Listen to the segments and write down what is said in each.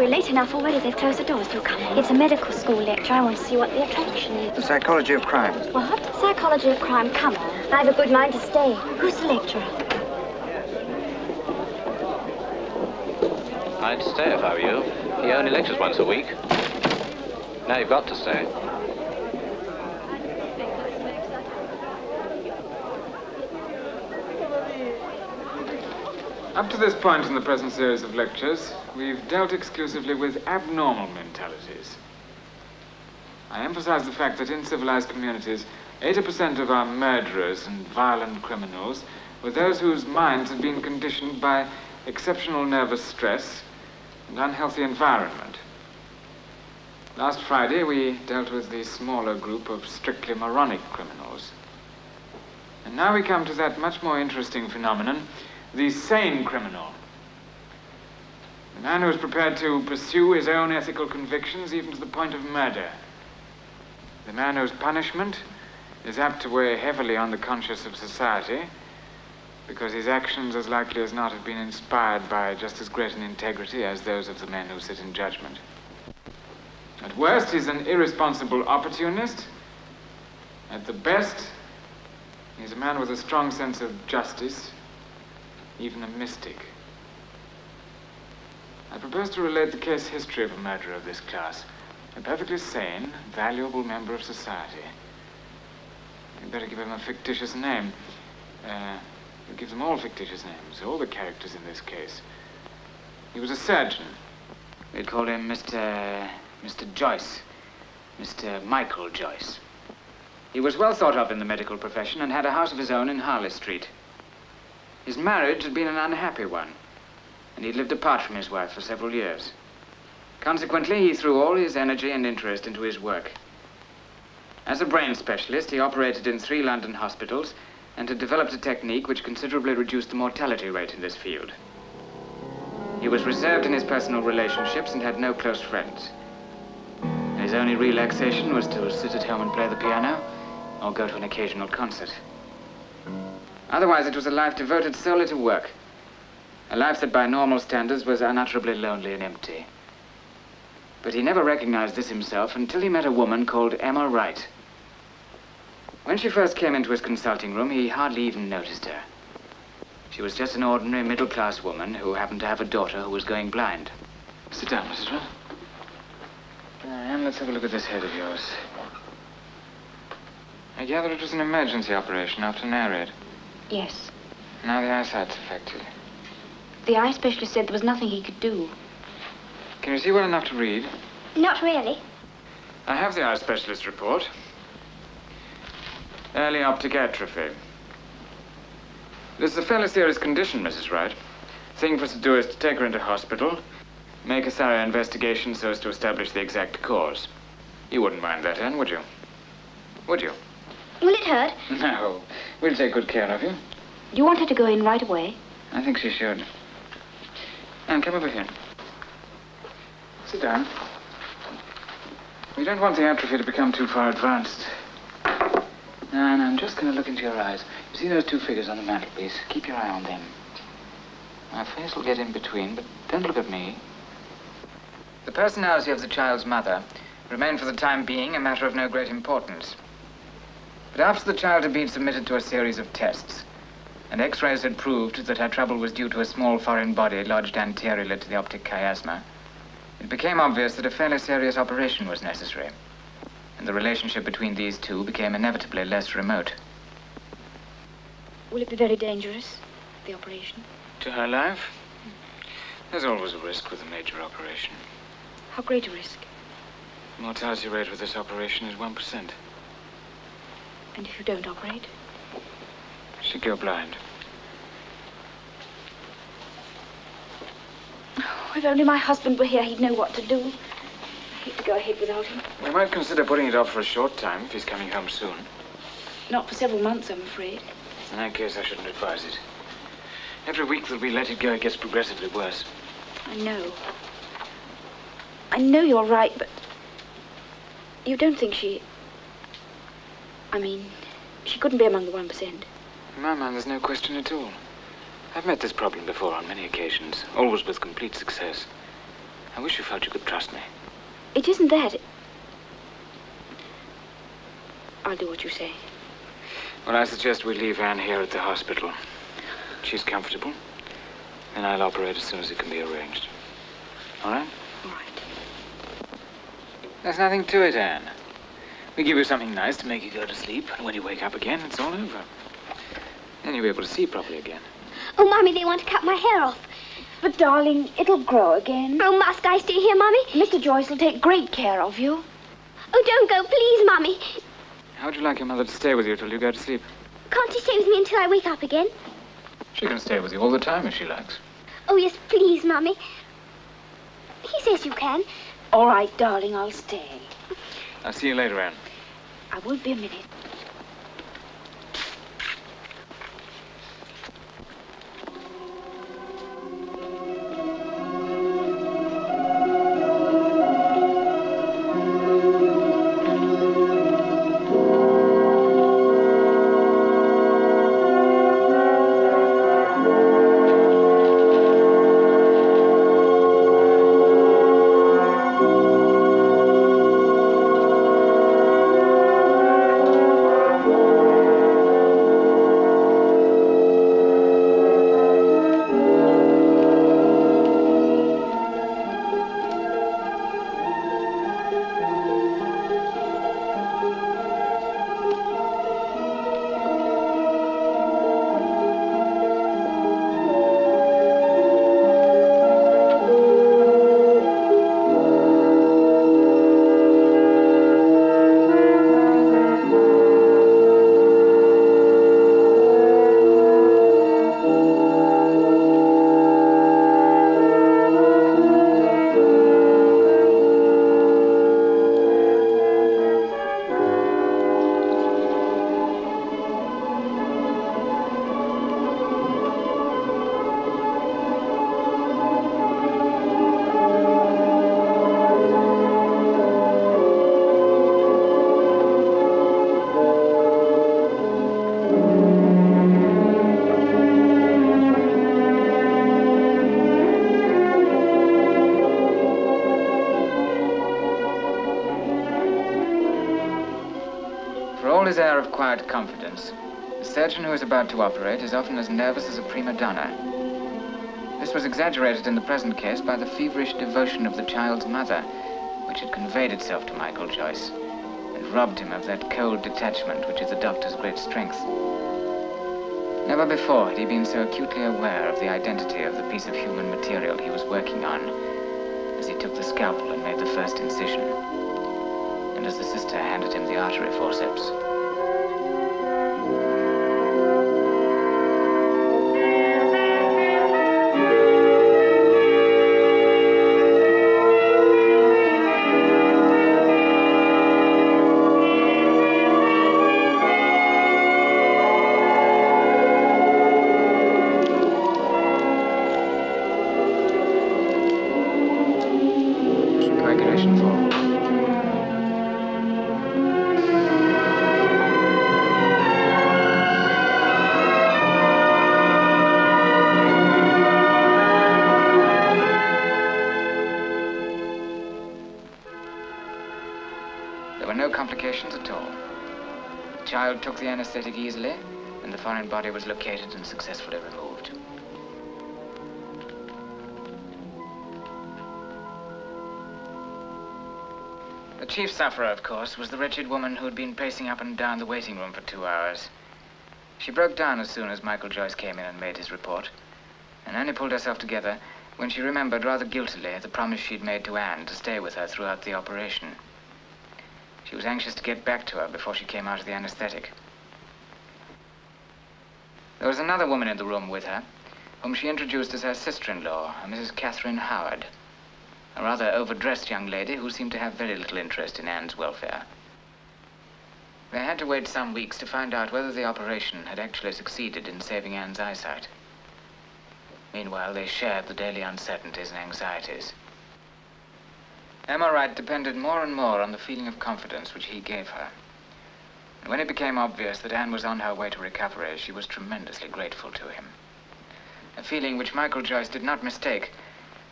we're late enough already. They've closed the doors. Do come in. It's a medical school lecture. I want to see what the attraction is. The psychology of crime. What? Psychology of crime. Come on. I have a good mind to stay. Who's the lecturer? I'd stay if I were you. He only lectures once a week. Now you've got to stay. Up to this point in the present series of lectures, we've dealt exclusively with abnormal mentalities. I emphasize the fact that in civilized communities, 80% of our murderers and violent criminals were those whose minds had been conditioned by exceptional nervous stress and unhealthy environment. Last Friday, we dealt with the smaller group of strictly moronic criminals. And now we come to that much more interesting phenomenon, the sane criminal. The man who is prepared to pursue his own ethical convictions even to the point of murder. The man whose punishment is apt to weigh heavily on the conscience of society because his actions as likely as not have been inspired by just as great an integrity as those of the men who sit in judgment. At worst, he's an irresponsible opportunist. At the best, he's a man with a strong sense of justice, even a mystic. I propose to relate the case history of a murderer of this class, a perfectly sane, valuable member of society. You'd better give him a fictitious name. We'll give them all fictitious names, all the characters in this case. He was a surgeon. We'd call him Mr. Joyce. Mr. Michael Joyce. He was well thought of in the medical profession and had a house of his own in Harley Street. His marriage had been an unhappy one, and he'd lived apart from his wife for several years. Consequently, he threw all his energy and interest into his work. As a brain specialist, he operated in 3 London hospitals and had developed a technique which considerably reduced the mortality rate in this field. He was reserved in his personal relationships and had no close friends. His only relaxation was to sit at home and play the piano or go to an occasional concert. Otherwise, it was a life devoted solely to work. A life that by normal standards was unutterably lonely and empty. But he never recognized this himself until he met a woman called Emma Wright. When she first came into his consulting room, he hardly even noticed her. She was just an ordinary middle-class woman who happened to have a daughter who was going blind. Sit down, Mrs. Wright. And let's have a look at this head of yours. I gather it was an emergency operation after an air raid. Yes. Now the eyesight's affected. The eye specialist said there was nothing he could do. Can you see well enough to read? Not really. I have the eye specialist report. Early optic atrophy. This is a fairly serious condition, Mrs. Wright. The thing for us to do is to take her into hospital, make a thorough investigation so as to establish the exact cause. You wouldn't mind that, Anne, would you? Would you? Will it hurt? No. We'll take good care of you. Do you want her to go in right away? I think she should. Anne, come over here. Sit down. We don't want the atrophy to become too far advanced. Now, Anne, I'm just going to look into your eyes. You see those 2 figures on the mantelpiece? Keep your eye on them. My face will get in between, but don't look at me. The personality of the child's mother remained for the time being a matter of no great importance. But after the child had been submitted to a series of tests, and X-rays had proved that her trouble was due to a small foreign body lodged anteriorly to the optic chiasma, it became obvious that a fairly serious operation was necessary, and the relationship between these two became inevitably less remote. Will it be very dangerous, the operation? To her life? There's always a risk with a major operation. How great a risk? The mortality rate with this operation is 1%. And if you don't operate? She'd go blind. Oh, if only my husband were here, he'd know what to do. I hate to go ahead without him. We might consider putting it off for a short time if he's coming home soon. Not for several months, I'm afraid. In that case, I shouldn't advise it. Every week that we let it go, it gets progressively worse. I know. I know you're right, but you don't think she... I mean, she couldn't be among the 1%. In my mind, there's no question at all. I've met this problem before on many occasions, always with complete success. I wish you felt you could trust me. It isn't that. I'll do what you say. Well, I suggest we leave Anne here at the hospital. She's comfortable. And I'll operate as soon as it can be arranged. All right? All right. There's nothing to it, Anne. We give you something nice to make you go to sleep, and when you wake up again, it's all over. Then you'll be able to see properly again. Oh, Mommy, they want to cut my hair off. But, darling, it'll grow again. Oh, must I stay here, Mommy? Mr. Joyce will take great care of you. Oh, don't go, please, Mommy. How would you like your mother to stay with you till you go to sleep? Can't you stay with me until I wake up again? She can stay with you all the time if she likes. Oh, yes, please, Mommy. He says you can. All right, darling, I'll stay. I'll see you later, Anne. I won't be a minute. His air of quiet confidence, the surgeon who is about to operate is often as nervous as a prima donna. This was exaggerated in the present case by the feverish devotion of the child's mother, which had conveyed itself to Michael Joyce and robbed him of that cold detachment which is a doctor's great strength. Never before had he been so acutely aware of the identity of the piece of human material he was working on as he took the scalpel and made the first incision, and as the sister handed him the artery forceps. Complications at all. The child took the anesthetic easily, and the foreign body was located and successfully removed. The chief sufferer, of course, was the wretched woman who had been pacing up and down the waiting room for 2 hours. She broke down as soon as Michael Joyce came in and made his report, and only pulled herself together when she remembered rather guiltily the promise she'd made to Anne to stay with her throughout the operation. She was anxious to get back to her before she came out of the anesthetic. There was another woman in the room with her, whom she introduced as her sister-in-law, Mrs. Catherine Howard, a rather overdressed young lady who seemed to have very little interest in Anne's welfare. They had to wait some weeks to find out whether the operation had actually succeeded in saving Anne's eyesight. Meanwhile, they shared the daily uncertainties and anxieties. Emma Wright depended more and more on the feeling of confidence which he gave her. And when it became obvious that Anne was on her way to recovery, she was tremendously grateful to him. A feeling which Michael Joyce did not mistake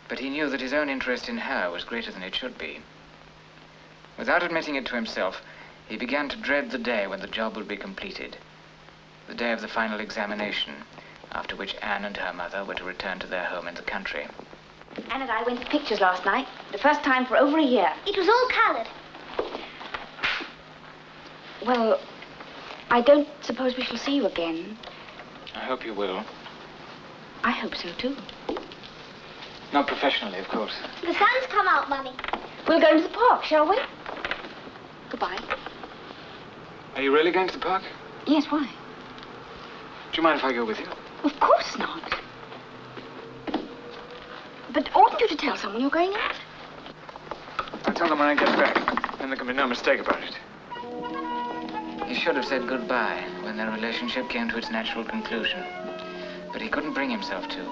But he knew that his own interest in her was greater than it should be. Without admitting it to himself, he began to dread the day when the job would be completed. The day of the final examination, after which Anne and her mother were to return to their home in the country. Anne and I went to pictures last night. The first time for over a year. It was all colored. Well, I don't suppose we shall see you again. I hope you will. I hope so, too. Not professionally, of course. The sun's come out, Mummy. We'll go into the park, shall we? Goodbye. Are you really going to the park? Yes, why? Do you mind if I go with you? Of course not. But oughtn't you to tell someone you're going out? I'll tell them when I get back. Then there can be no mistake about it. He should have said goodbye when their relationship came to its natural conclusion. But he couldn't bring himself to.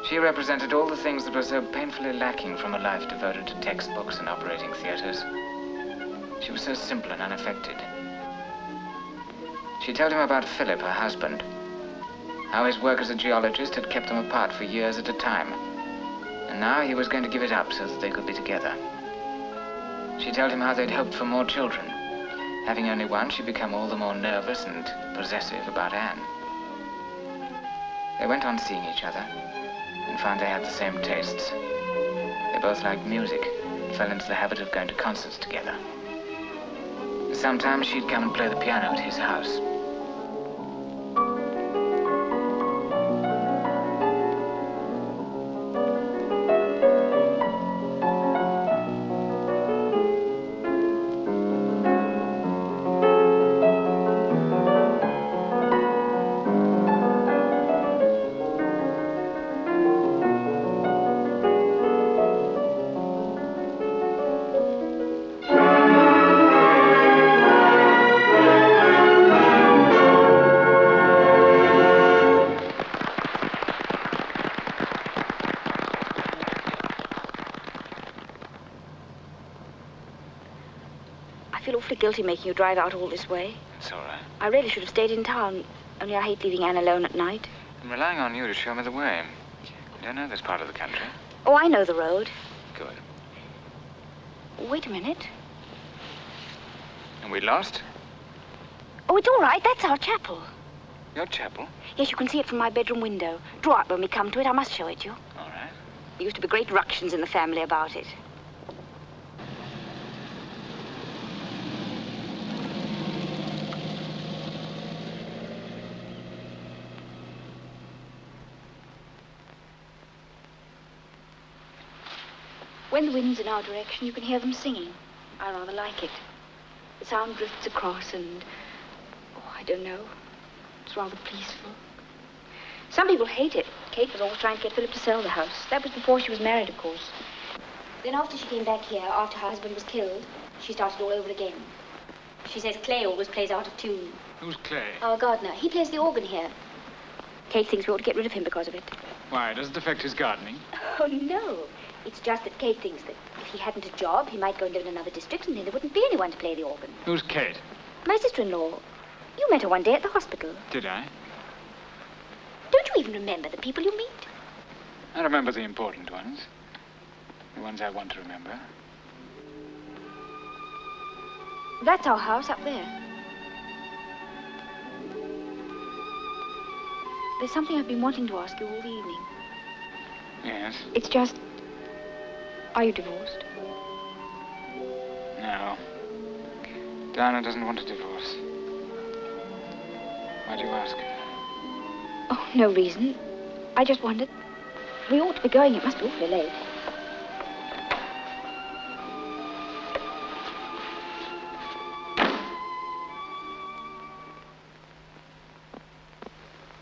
She represented all the things that were so painfully lacking from a life devoted to textbooks and operating theaters. She was so simple and unaffected. She told him about Philip, her husband. How his work as a geologist had kept them apart for years at a time. And now he was going to give it up so that they could be together. She told him how they'd hoped for more children. Having only one, she'd become all the more nervous and possessive about Anne. They went on seeing each other and found they had the same tastes. They both liked music and fell into the habit of going to concerts together. Sometimes she'd come and play the piano at his house. I feel awfully guilty making you drive out all this way. It's all right. I really should have stayed in town, only I hate leaving Anne alone at night. I'm relying on you to show me the way. I don't know this part of the country. Oh, I know the road. Good. Wait a minute. And we lost? Oh, it's all right. That's our chapel. Your chapel? Yes, you can see it from my bedroom window. Draw up when we come to it. I must show it you. All right. There used to be great ructions in the family about it. When the wind's in our direction, you can hear them singing. I rather like it. The sound drifts across and, oh, I don't know. It's rather peaceful. Some people hate it. Kate was always trying to get Philip to sell the house. That was before she was married, of course. Then after she came back here, after her husband was killed, she started all over again. She says Clay always plays out of tune. Who's Clay? Our gardener. He plays the organ here. Kate thinks we ought to get rid of him because of it. Why? Does it affect his gardening? Oh, no. It's just that Kate thinks that if he hadn't a job, he might go and live in another district, and then there wouldn't be anyone to play the organ. Who's Kate? My sister-in-law. You met her one day at the hospital. Did I? Don't you even remember the people you meet? I remember the important ones. The ones I want to remember. That's our house up there. There's something I've been wanting to ask you all the evening. Yes? It's just, are you divorced? No. Diana doesn't want a divorce. Why do you ask? Oh, no reason. I just wondered. We ought to be going. It must be awfully late.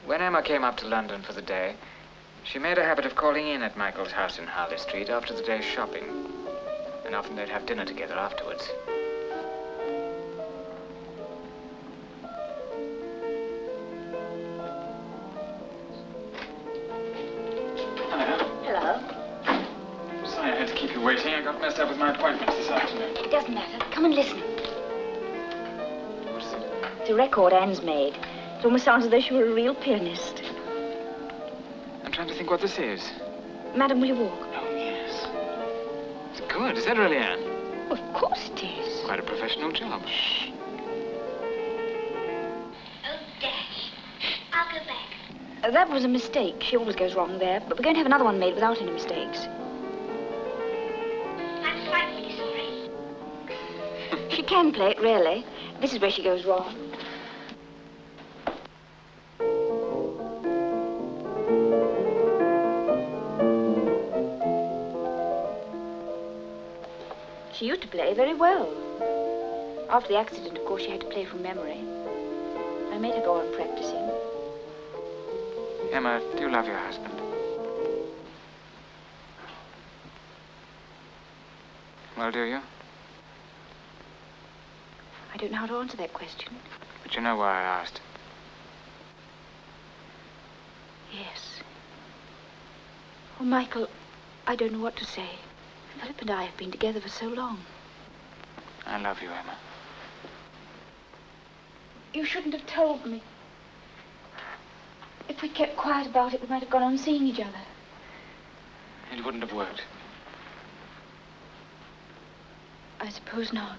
When Emma came up to London for the day, she made a habit of calling in at Michael's house in Harley Street after the day's shopping. And often they'd have dinner together afterwards. Hello. Sorry I had to keep you waiting. I got messed up with my appointments this afternoon. It doesn't matter. Come and listen. What is it? It's a record Anne's made. It almost sounds as though she were a real pianist. I'm trying to think what this is. Madam, will you walk? Oh, yes. It's good. Is that really Anne? Of course it is. Quite a professional job. Shh. Oh, dash. I'll go back. That was a mistake. She always goes wrong there. But we're going to have another one made without any mistakes. I'm frightfully sorry. She can play it, really. This is where she goes wrong. She used to play very well. After the accident, of course, she had to play from memory. I made her go on practicing. Emma, do you love your husband? Well, do you? I don't know how to answer that question. But you know why I asked. Yes. Oh, Michael, I don't know what to say. Philip and I have been together for so long. I love you, Emma. You shouldn't have told me. If we kept quiet about it, we might have gone on seeing each other. It wouldn't have worked. I suppose not.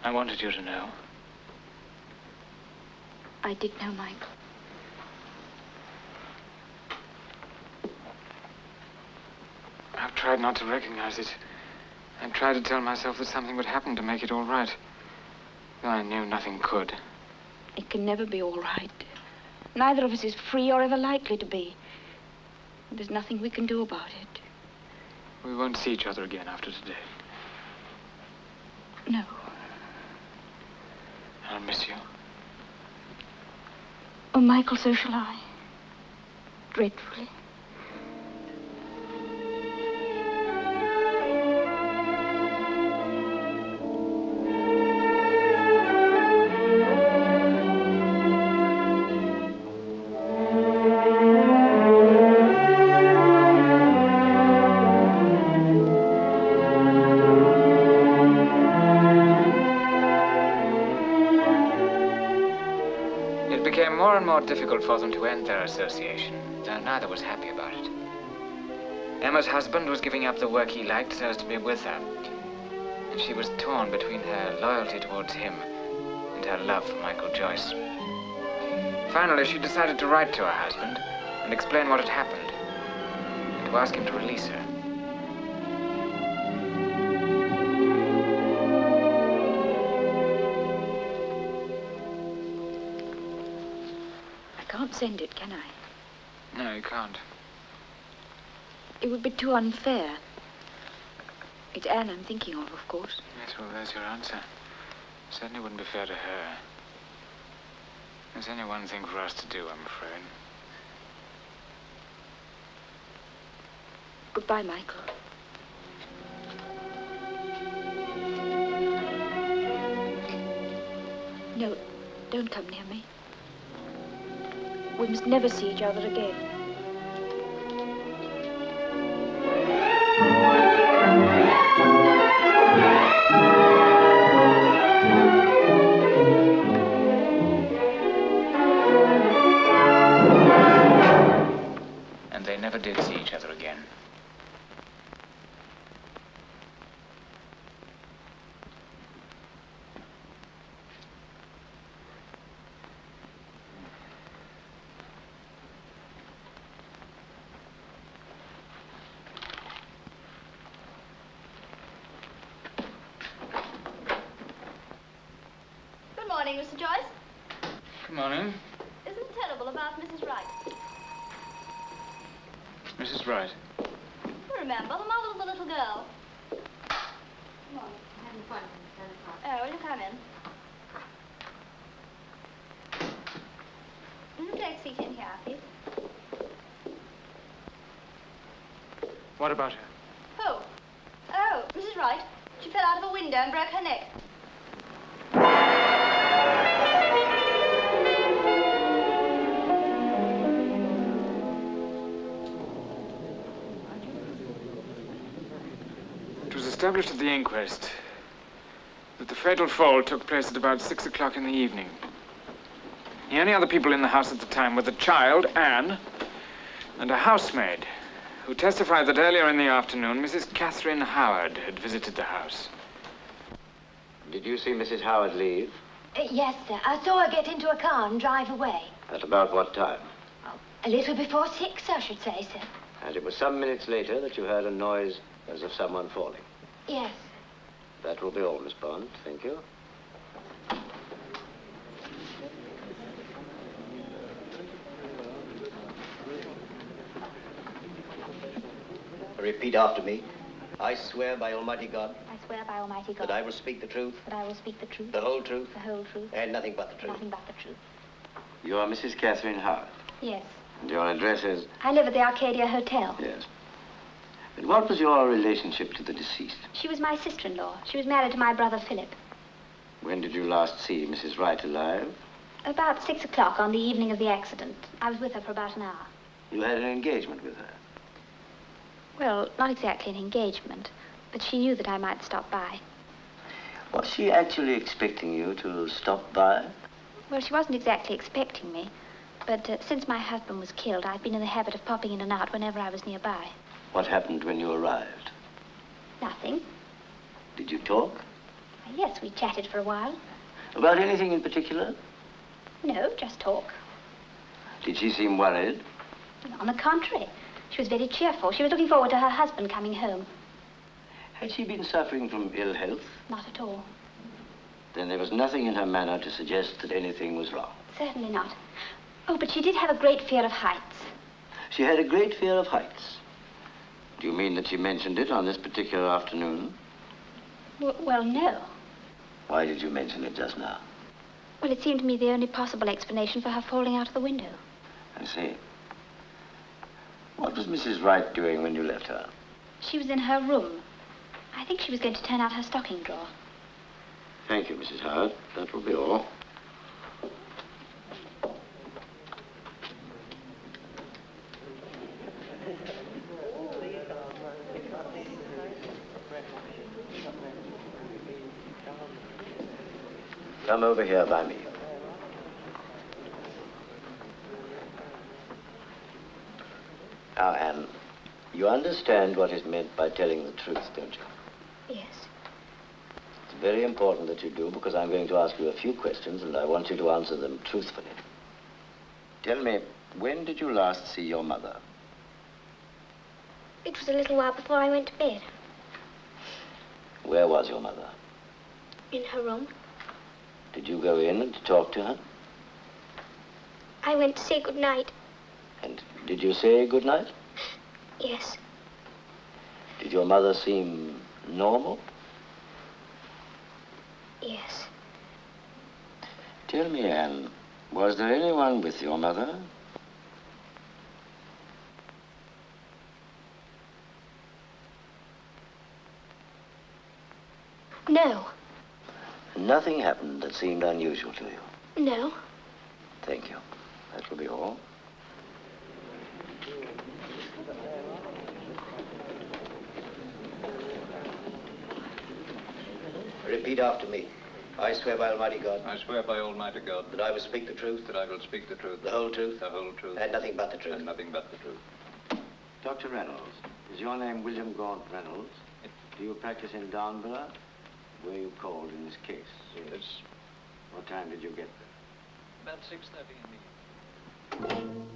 I wanted you to know. I did know, Michael. I've tried not to recognize it. I've tried to tell myself that something would happen to make it all right. Though I knew nothing could. It can never be all right. Neither of us is free or ever likely to be. There's nothing we can do about it. We won't see each other again after today. No. I'll miss you. Oh, Michael, so shall I. Dreadfully. More difficult for them to end their association, though neither was happy about it. Emma's husband was giving up the work he liked so as to be with her, and she was torn between her loyalty towards him and her love for Michael Joyce. Finally, she decided to write to her husband and explain what had happened, and to ask him to release her. I can't send it, can I? No, you can't. It would be too unfair. It's Anne I'm thinking of course. Yes, well, there's your answer. Certainly wouldn't be fair to her. There's only one thing for us to do, I'm afraid. Goodbye, Michael. No, don't come near me. We must never see each other again. And they never did see each other again. Good morning, Mr. Joyce. Good morning. Isn't it terrible about Mrs. Wright? Mrs. Wright. You remember, the mother of the little girl. Come on, I'm having fun. Oh, will you come in? Take a seat in here, please. What about her? Oh. Oh, Mrs. Wright. She fell out of a window and broke her neck. It was established at the inquest that the fatal fall took place at about 6 o'clock in the evening. The only other people in the house at the time were the child, Anne, and a housemaid, who testified that earlier in the afternoon, Mrs. Catherine Howard had visited the house. Did you see Mrs. Howard leave? Yes, sir. I saw her get into a car and drive away. At about what time? A little before 6, I should say, sir. And it was some minutes later that you heard a noise as of someone falling. Yes. That will be all, Miss Bond. Thank you. Repeat after me. I swear by Almighty God. I swear by Almighty God. That I will speak the truth. That I will speak the truth. The whole truth. The whole truth. And nothing but the truth. Nothing but the truth. You are Mrs. Catherine Howard. Yes. And your address is? I live at the Arcadia Hotel. Yes. And what was your relationship to the deceased? She was my sister-in-law. She was married to my brother Philip. When did you last see Mrs. Wright alive? About 6 o'clock on the evening of the accident. I was with her for about an hour. You had an engagement with her? Well, not exactly an engagement, but she knew that I might stop by. Was she actually expecting you to stop by? Well, she wasn't exactly expecting me, but since my husband was killed, I've been in the habit of popping in and out whenever I was nearby. What happened when you arrived? Nothing. Did you talk? Yes, we chatted for a while. About anything in particular? No, just talk. Did she seem worried? On the contrary, she was very cheerful. She was looking forward to her husband coming home. Had she been suffering from ill health? Not at all. Then there was nothing in her manner to suggest that anything was wrong. Certainly not. Oh, but she did have a great fear of heights. She had a great fear of heights. Do you mean that she mentioned it on this particular afternoon? Well, no. Why did you mention it just now? Well, it seemed to me the only possible explanation for her falling out of the window. I see. What was Mrs. Wright doing when you left her? She was in her room. I think she was going to turn out her stocking drawer. Thank you, Mrs. Howard. That will be all. Come over here by me. Now, Anne, you understand what is meant by telling the truth, don't you? Yes. It's very important that you do, because I'm going to ask you a few questions, and I want you to answer them truthfully. Tell me, when did you last see your mother? It was a little while before I went to bed. Where was your mother? In her room. Did you go in and talk to her? I went to say good night. And did you say good night? Yes. Did your mother seem normal? Yes. Tell me, Anne, was there anyone with your mother? No. Nothing happened that seemed unusual to you? No. Thank you. That will be all. Repeat after me. I swear by Almighty God. I swear by Almighty God That I will speak the truth. that I will speak the truth, The whole truth. the whole truth, And nothing but the truth. and nothing but the truth. Dr. Reynolds, is your name William Gaunt Reynolds? Do you practice in Downborough? Were you called in this case? Yes. What time did you get there? About 6:30 in the evening.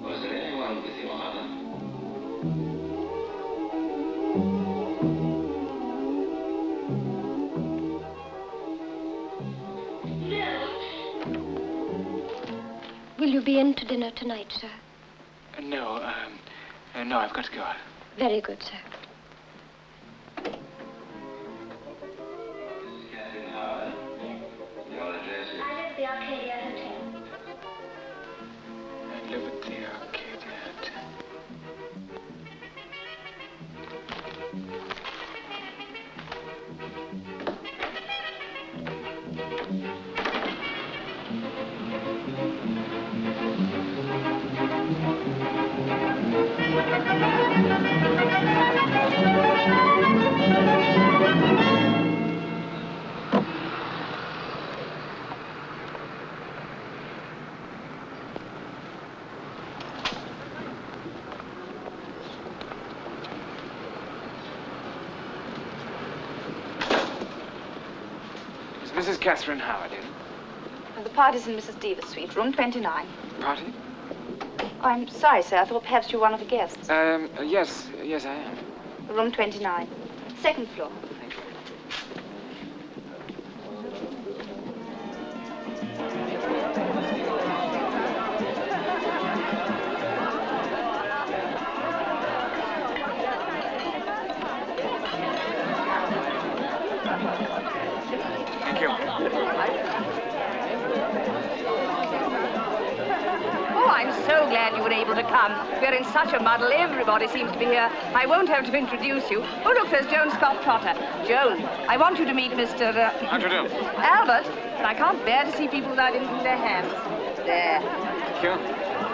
Was there anyone with your mother? Will you be in to dinner tonight, sir? No, no, I've got to go out. Very good, sir. Catherine Howard, your address is? I live at the Arcadia Hotel. Mrs. Catherine Howard in? The party's in Mrs. Deaver's suite, room 29. Party? Oh, I'm sorry, sir. I thought perhaps you were one of the guests. Yes, I am. Room 29. Second floor. Thank you. Thank you. Oh, I'm so glad you were able to come. We're in such a muddle. Everybody seems to be here. I won't have to introduce you. Oh, look, there's Joan Scott Trotter. Joan, I want you to meet Mr. How do you do? Albert. And I can't bear to see people without anything in their hands. There. Thank you.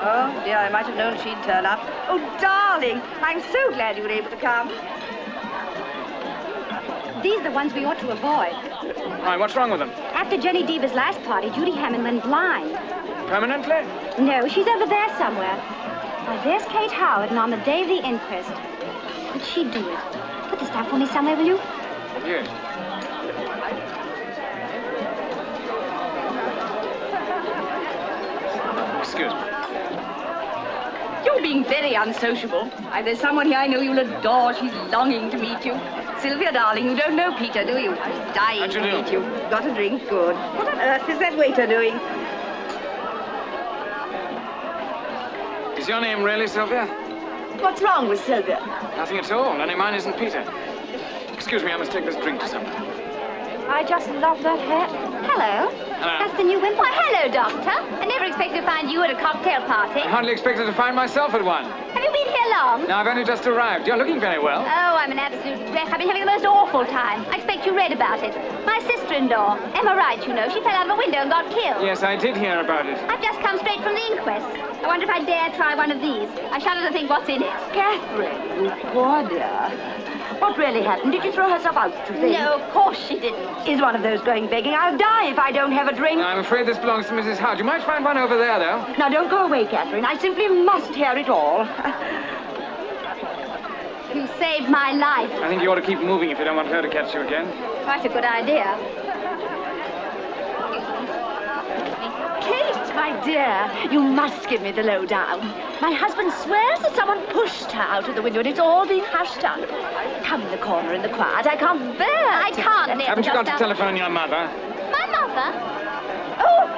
Oh, dear, I might have known she'd turn up. Oh, darling, I'm so glad you were able to come. These are the ones we ought to avoid. Right, what's wrong with them? After Jenny Deaver's last party, Judy Hammond went blind. Permanently? No, she's over there somewhere. Why, there's Kate Howard, and on the day of the inquest. Could she do it? Put this down for me somewhere, will you? Yes. Excuse me. You're being very unsociable. Why, there's someone here I know you'll adore. She's longing to meet you. Sylvia, darling, you don't know Peter, do you? She's dying to meet you. Got a drink? Good. What on earth is that waiter doing? Is your name really Sylvia? What's wrong with Sylvia? Nothing at all. Only mine isn't Peter. Excuse me, I must take this drink to someone. I just love that hat. Hello. Hello. That's the new wimp. Why, hello, Doctor. I never expected to find you at a cocktail party. I hardly expected to find myself at one. Have you been here long? Now, I've only just arrived. You're looking very well. Oh, I'm an absolute wreck. I've been having the most awful time. I expect you read about it. My sister-in-law, Emma Wright, you know, she fell out of a window and got killed. Yes, I did hear about it. I've just come straight from the inquest. I wonder if I dare try one of these. I shudder to think what's in it. Catherine, you poor dear. What really happened? Did you throw herself out, do you think? No, of course she didn't. Is one of those going begging? I'll die if I don't have a drink. I'm afraid this belongs to Mrs. Howard. You might find one over there, though. Now, don't go away, Catherine. I simply must hear it all. You saved my life. I think you ought to keep moving if you don't want her to catch you again. Quite a good idea. Kate, my dear, you must give me the lowdown. My husband swears that someone pushed her out of the window and it's all been hushed up. Come in the corner in the quiet. I can't bear I can't, Ned. Haven't you got to telephone your mother? My mother?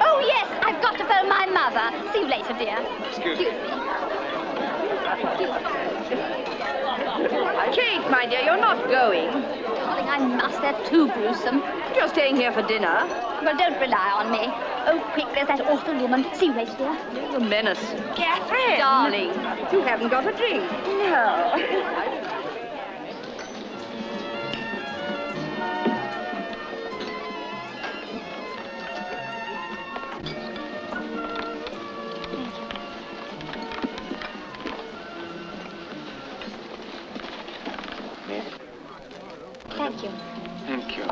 Oh, yes, I've got to phone my mother. See you later, dear. Excuse me. Kate, my dear, you're not going. Darling, I must. That's too gruesome. You're staying here for dinner. Well, don't rely on me. Oh, quick, there's that awful woman. See you later, dear. You're a menace. Catherine! Darling, you haven't got a drink. No. Thank you. Thank you.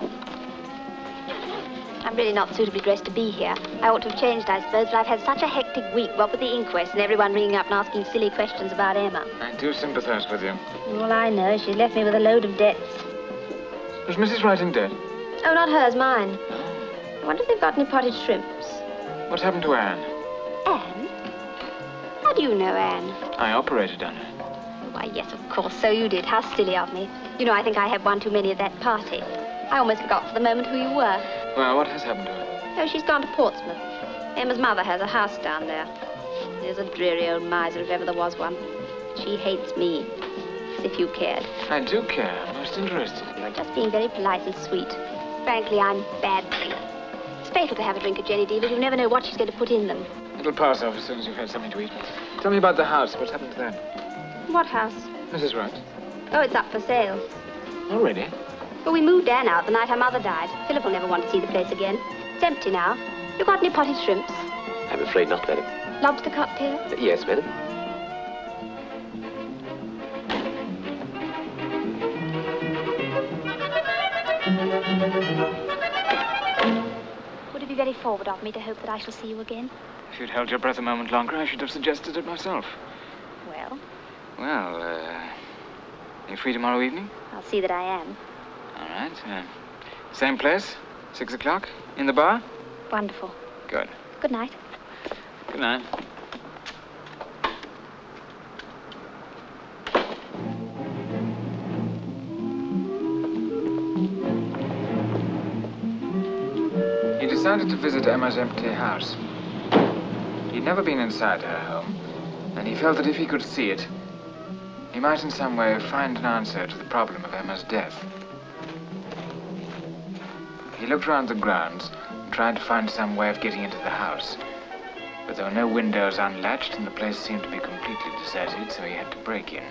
I'm really not suitably dressed to be here. I ought to have changed, I suppose, but I've had such a hectic week, what with the inquest and everyone ringing up and asking silly questions about Emma. I do sympathize with you. All I know is she left me with a load of debts. Is Mrs. Wright in debt? Oh, not hers, mine. I wonder if they've got any potted shrimps. What's happened to Anne? Anne? How do you know Anne? I operated on her. Why, yes, of course, so you did. How silly of me. You know, I think I had one too many at that party. I almost forgot for the moment who you were. Well, what has happened to her? Oh, she's gone to Portsmouth. Emma's mother has a house down there. There's a dreary old miser, if ever there was one. She hates me, as if you cared. I do care. I'm most interested. You're just being very polite and sweet. Frankly, I'm bad for you. It's fatal to have a drink at Jenny Deaver's. You never know what she's going to put in them. It'll pass off as soon as you've had something to eat. Tell me about the house. What's happened to that? What house? Mrs. Wright. Oh, it's up for sale. Already? Well, we moved Anne out the night her mother died. Philip will never want to see the place again. It's empty now. You got any potted shrimps? I'm afraid not, madam. Lobster cocktail? Yes, madam. Would it be very forward of me to hope that I shall see you again? If you'd held your breath a moment longer, I should have suggested it myself. Well, Well, you free tomorrow evening? I'll see that I am. All right. Same place, 6 o'clock, in the bar? Wonderful. Good. Good night. Good night. He decided to visit Emma's empty house. He'd never been inside her home, and he felt that if he could see it, he might in some way find an answer to the problem of Emma's death. He looked round the grounds and tried to find some way of getting into the house. But there were no windows unlatched, and the place seemed to be completely deserted, so he had to break in.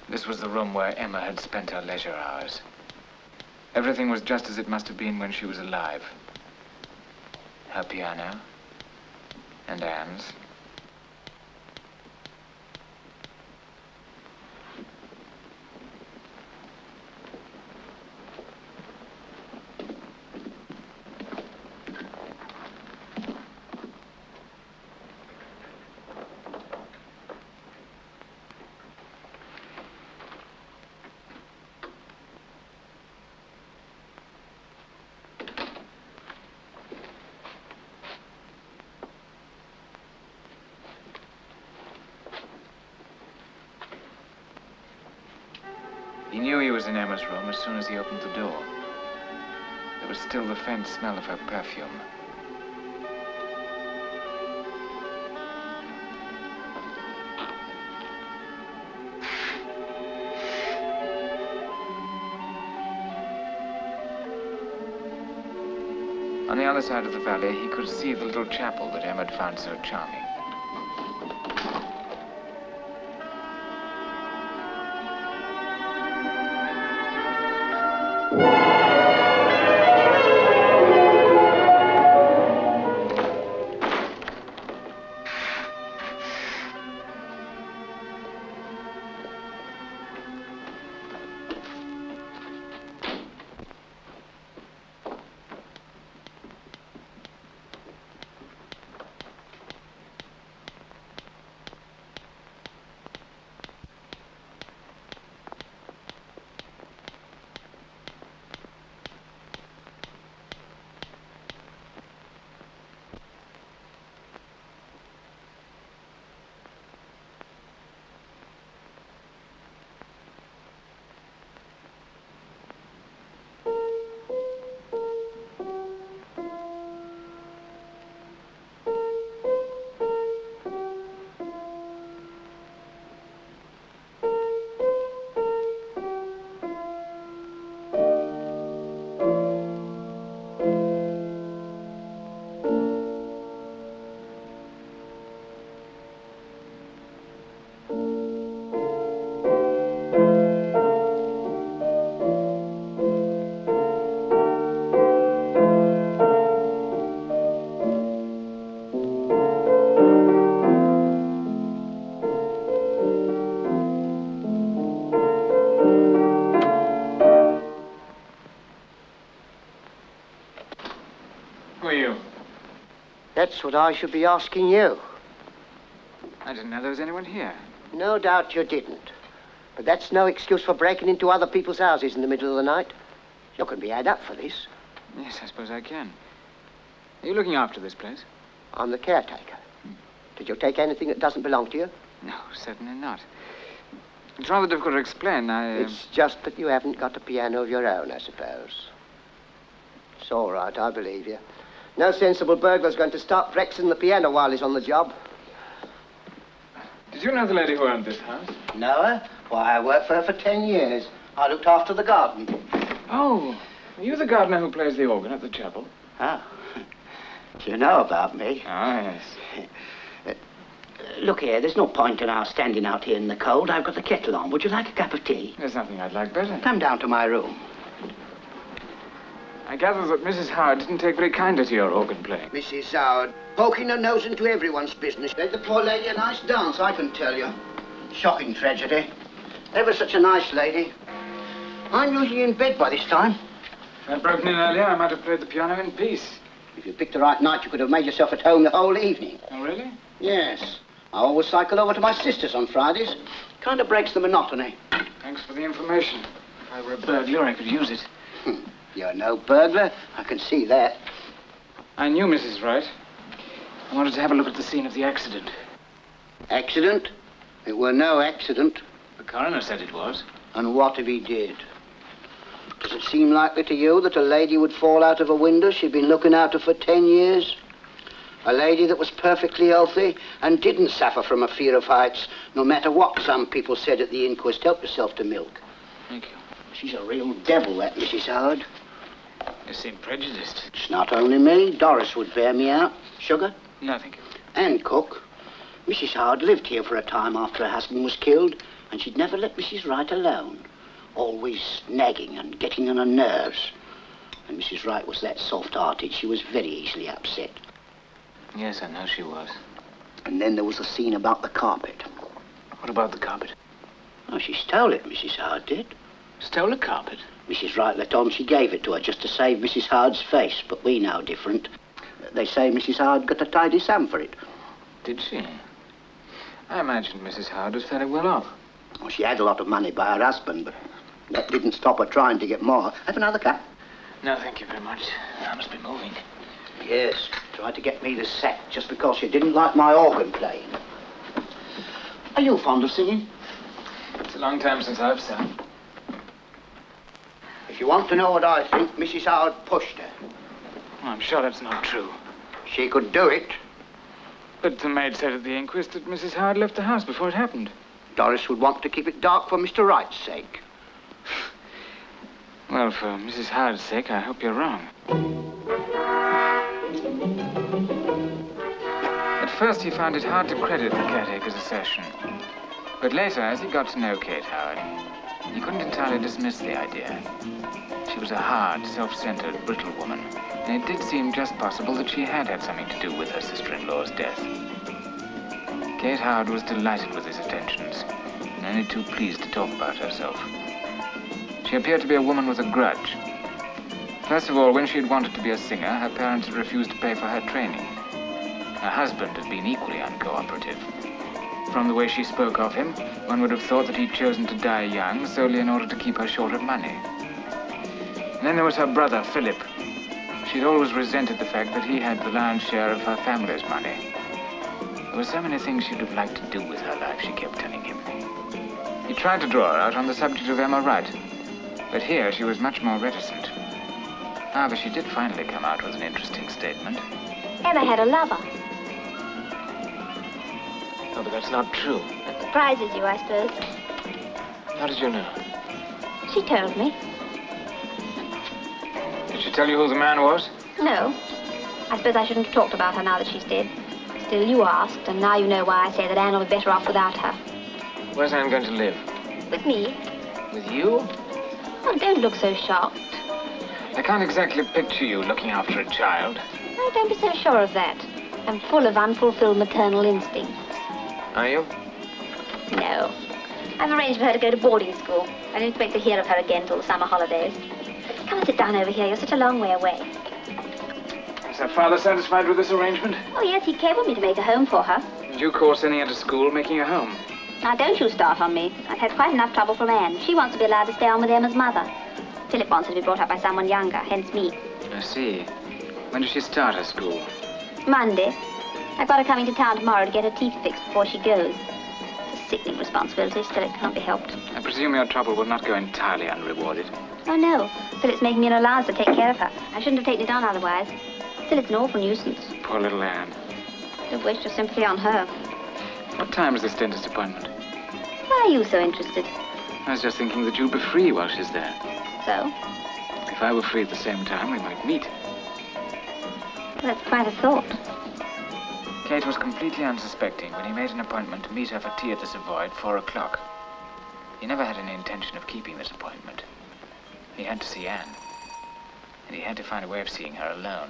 This was the room where Emma had spent her leisure hours. Everything was just as it must have been when she was alive. Her piano, and Anne's. He knew he was in Emma's room as soon as he opened the door. There was still the faint smell of her perfume. On the other side of the valley, he could see the little chapel that Emma had found so charming. Who are you? That's what I should be asking you. I didn't know there was anyone here. No doubt you didn't. But that's no excuse for breaking into other people's houses in the middle of the night. You can be had up for this. Yes, I suppose I can. Are you looking after this place? I'm the caretaker. Did you take anything that doesn't belong to you? No, certainly not. It's rather difficult to explain. It's just that you haven't got a piano of your own, I suppose. It's all right, I believe you. No sensible burglar's going to start flexing the piano while he's on the job. Did you know the lady who owned this house? Know her? Why, I worked for her for 10 years. I looked after the garden. Oh, are you the gardener who plays the organ at the chapel? Oh. You know about me. Ah, yes. Look here, there's no point in our standing out here in the cold. I've got the kettle on. Would you like a cup of tea? There's nothing I'd like better. Come down to my room. I gather that Mrs. Howard didn't take very kindly to your organ playing. Mrs. Howard, poking her nose into everyone's business. Gave the poor lady a nice dance, I can tell you. Shocking tragedy. Ever such a nice lady. I'm usually in bed by this time. If I'd broken in earlier, I might have played the piano in peace. If you picked the right night, you could have made yourself at home the whole evening. Oh, really? Yes. I always cycle over to my sister's on Fridays. Kind of breaks the monotony. Thanks for the information. If I were a burglar, I could use it. You're no burglar. I can see that. I knew Mrs. Wright. I wanted to have a look at the scene of the accident. Accident? It were no accident. The coroner said it was. And what if he did? Does it seem likely to you that a lady would fall out of a window she'd been looking after for 10 years? A lady that was perfectly healthy and didn't suffer from a fear of heights, no matter what some people said at the inquest. Help yourself to milk. Thank you. She's a real devil, that Mrs. Howard. You seem prejudiced. It's not only me. Doris would bear me out. Sugar? No, thank you. And cook. Mrs. Howard lived here for a time after her husband was killed, and she'd never let Mrs. Wright alone. Always nagging and getting on her nerves. And Mrs. Wright was that soft-hearted, she was very easily upset. Yes, I know she was. And then there was the scene about the carpet. What about the carpet? Oh, she stole it, Mrs. Howard did. Stole a carpet? Mrs. Wright let on she gave it to her just to save Mrs. Howard's face, but we know different. They say Mrs. Howard got a tidy sum for it. Did she? I imagined Mrs. Howard was fairly well off. Well, she had a lot of money by her husband, but that didn't stop her trying to get more. Have another cup? No, thank you very much. I must be moving. Yes, tried to get me the sack just because she didn't like my organ playing. Are you fond of singing? It's a long time since I've sung. If you want to know what I think, Mrs. Howard pushed her. Well, I'm sure that's not true. She could do it. But the maid said at the inquest that Mrs. Howard left the house before it happened. Doris would want to keep it dark for Mr. Wright's sake. Well, for Mrs. Howard's sake, I hope you're wrong. At first, he found it hard to credit the caretaker's assertion. But later, as he got to know Kate Howard, he couldn't entirely dismiss the idea. She was a hard, self-centered, brittle woman, and it did seem just possible that she had had something to do with her sister-in-law's death. Kate Howard was delighted with his attentions, and only too pleased to talk about herself. She appeared to be a woman with a grudge. First of all, when she had wanted to be a singer, her parents had refused to pay for her training. Her husband had been equally uncooperative. From the way she spoke of him, one would have thought that he'd chosen to die young solely in order to keep her short of money. And then there was her brother, Philip. She'd always resented the fact that he had the lion's share of her family's money. There were so many things she'd have liked to do with her life, she kept telling him. He tried to draw her out on the subject of Emma Wright, but here she was much more reticent. However, she did finally come out with an interesting statement. Emma had a lover. Oh, but that's not true. That surprises you, I suppose. How did you know? She told me. Did she tell you who the man was? No. I suppose I shouldn't have talked about her now that she's dead. Still, you asked, and now you know why I say that Anne will be better off without her. Where's Anne going to live? With me. With you? Oh, don't look so shocked. I can't exactly picture you looking after a child. Oh, don't be so sure of that. I'm full of unfulfilled maternal instincts. Are you? No. I've arranged for her to go to boarding school. I don't expect to hear of her again till the summer holidays. Come and sit down over here. You're such a long way away. Is her father satisfied with this arrangement? Oh, yes, he cabled me to make a home for her. And you call sending her to school making a home? Now, don't you start on me. I've had quite enough trouble from Anne. She wants to be allowed to stay on with Emma's mother. Philip wants her to be brought up by someone younger, hence me. I see. When does she start her school? Monday. I've got her coming to town tomorrow to get her teeth fixed before she goes. It's a sickening responsibility, still it can't be helped. I presume your trouble will not go entirely unrewarded. Oh, no. Philip's making me an allowance to take care of her. I shouldn't have taken it on otherwise. Still, it's an awful nuisance. Poor little Anne. Don't waste your sympathy on her. What time is this dentist appointment? Why are you so interested? I was just thinking that you'd be free while she's there. So? If I were free at the same time, we might meet. Well, that's quite a thought. Kate was completely unsuspecting when he made an appointment to meet her for tea at the Savoy at 4 o'clock. He never had any intention of keeping this appointment. He had to see Anne. And he had to find a way of seeing her alone.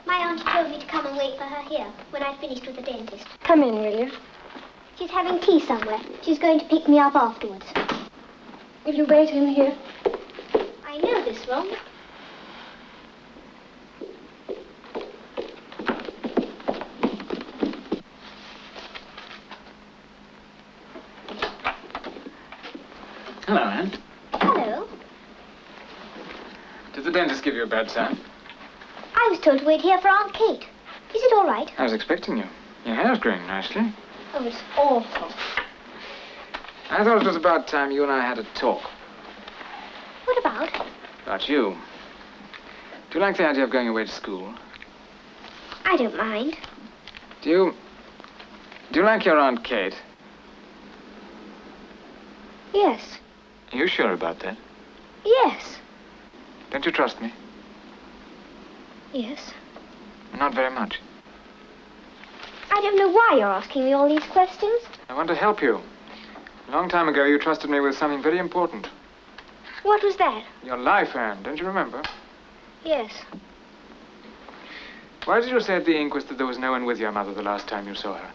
My aunt told me to come and wait for her here when I'd finished with the dentist. Come in, will you? She's having tea somewhere. She's going to pick me up afterwards. Will you wait in here? I know this room. Hello, Anne. Hello. Did the dentist give you a bad sign? I was told to wait here for Aunt Kate. Is it all right? I was expecting you. Your hair's growing nicely. Oh, it's awful. I thought it was about time you and I had a talk. What about? About you. Do you like the idea of going away to school? I don't mind. Do you like your Aunt Kate? Yes. Are you sure about that? Yes. Don't you trust me? Yes. Not very much. I don't know why you're asking me all these questions. I want to help you. A long time ago, you trusted me with something very important. What was that? Your life, Anne. Don't you remember? Yes. Why did you say at the inquest that there was no one with your mother the last time you saw her?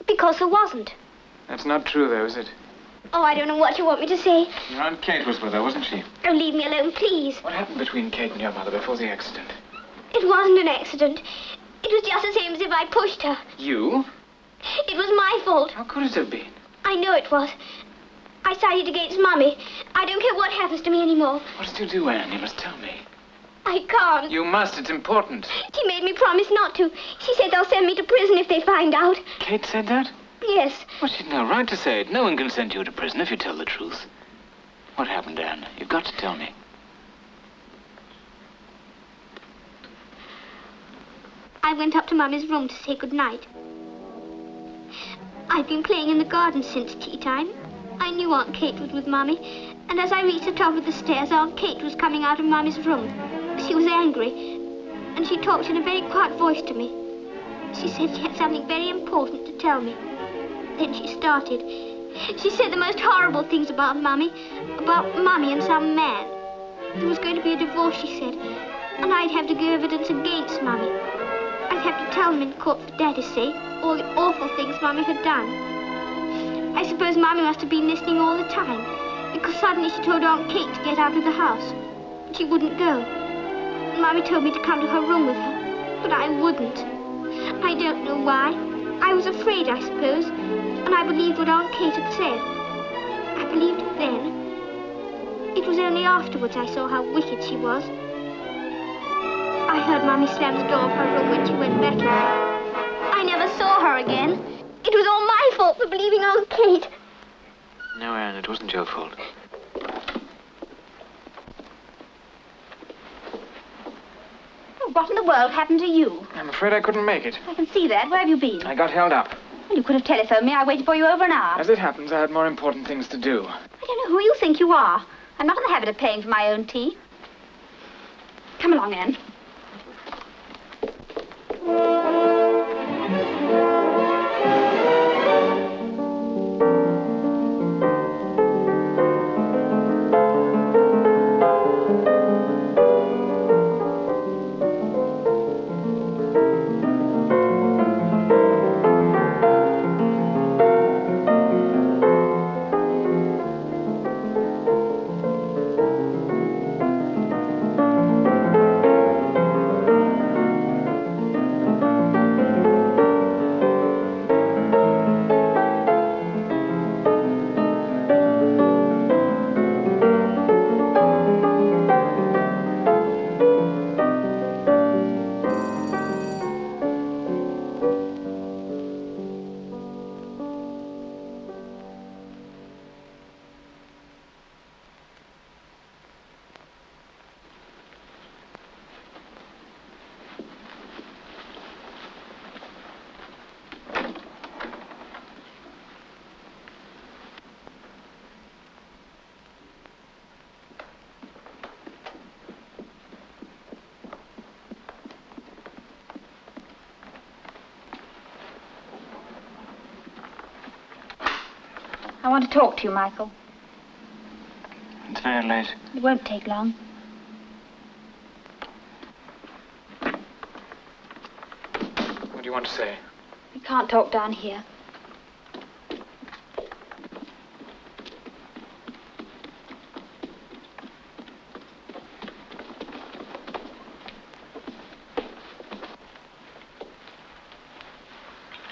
Because there wasn't. That's not true, though, is it? Oh, I don't know what you want me to say. Your Aunt Kate was with her, wasn't she? Oh, leave me alone, please. What happened between Kate and your mother before the accident? It wasn't an accident. It was just the same as if I pushed her. You? It was my fault. How could it have been? I know it was. I sided against Mummy. I don't care what happens to me anymore. What did you do, Anne? You must tell me. I can't. You must. It's important. She made me promise not to. She said they'll send me to prison if they find out. Kate said that? Yes. Well, she'd no right to say it. No one can send you to prison if you tell the truth. What happened, Anne? You've got to tell me. I went up to Mummy's room to say goodnight. I've been playing in the garden since tea time. I knew Aunt Kate was with Mummy, and as I reached the top of the stairs, Aunt Kate was coming out of Mummy's room. She was angry, and she talked in a very quiet voice to me. She said she had something very important to tell me. Then she started. She said the most horrible things about Mummy and some man. There was going to be a divorce, she said, and I'd have to give evidence against Mummy. I'd have to tell them in court for Daddy's sake all the awful things Mummy had done. I suppose Mummy must have been listening all the time, because suddenly she told Aunt Kate to get out of the house. But she wouldn't go. And Mummy told me to come to her room with her, but I wouldn't. I don't know why. I was afraid, I suppose, and I believed what Aunt Kate had said. I believed it then. It was only afterwards I saw how wicked she was. I heard Mummy slam the door of her room when she went back in. I never saw her again. It was all my fault for believing Aunt Kate. No, Anne, it wasn't your fault. Oh, what in the world happened to you? I'm afraid I couldn't make it. I can see that. Where have you been? I got held up. Well, you could have telephoned me. I waited for you over an hour. As it happens, I had more important things to do. I don't know who you think you are. I'm not in the habit of paying for my own tea. Come along, Anne. I want to talk to you, Michael. It's very late. It won't take long. What do you want to say? We can't talk down here.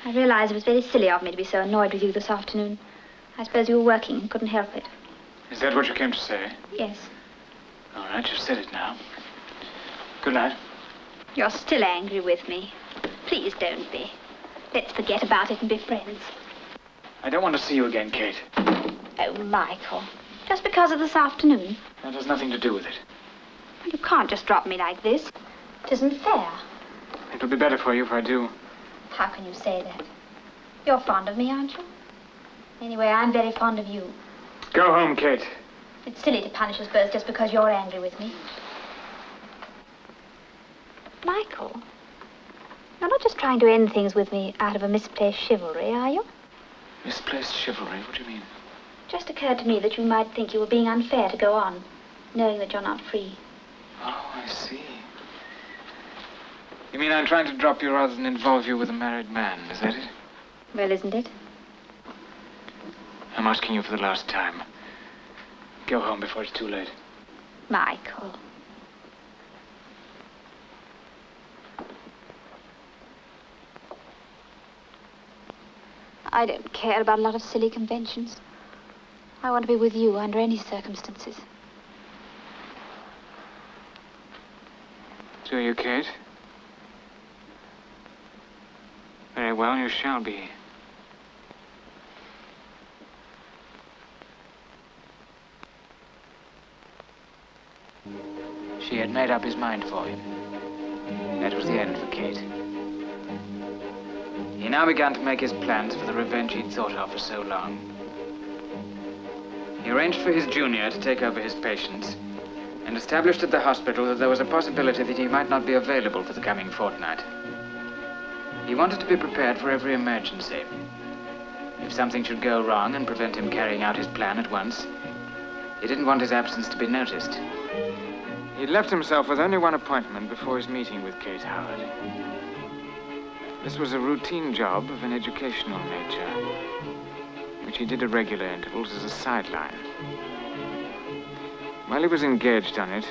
I realize it was very silly of me to be so annoyed with you this afternoon. I suppose you were working and couldn't help it. Is that what you came to say? Yes. All right, you've said it now. Good night. You're still angry with me. Please don't be. Let's forget about it and be friends. I don't want to see you again, Kate. Oh, Michael. Just because of this afternoon? That has nothing to do with it. You can't just drop me like this. It isn't fair. It'll be better for you if I do. How can you say that? You're fond of me, aren't you? Anyway, I'm very fond of you. Go home, Kate. It's silly to punish us both just because you're angry with me. Michael, you're not just trying to end things with me out of a misplaced chivalry, are you? Misplaced chivalry? What do you mean? It just occurred to me that you might think you were being unfair to go on, knowing that you're not free. Oh, I see. You mean I'm trying to drop you rather than involve you with a married man, is that it? Well, isn't it? I'm asking you for the last time. Go home before it's too late. Michael. I don't care about a lot of silly conventions. I want to be with you under any circumstances. Do you, Kate? Very well, you shall be. She had made up his mind for him. That was the end for Kate. He now began to make his plans for the revenge he'd thought of for so long. He arranged for his junior to take over his patients and established at the hospital that there was a possibility that he might not be available for the coming fortnight. He wanted to be prepared for every emergency. If something should go wrong and prevent him carrying out his plan at once, he didn't want his absence to be noticed. He'd left himself with only one appointment before his meeting with Kate Howard. This was a routine job of an educational nature, which he did at regular intervals as a sideline. While he was engaged on it,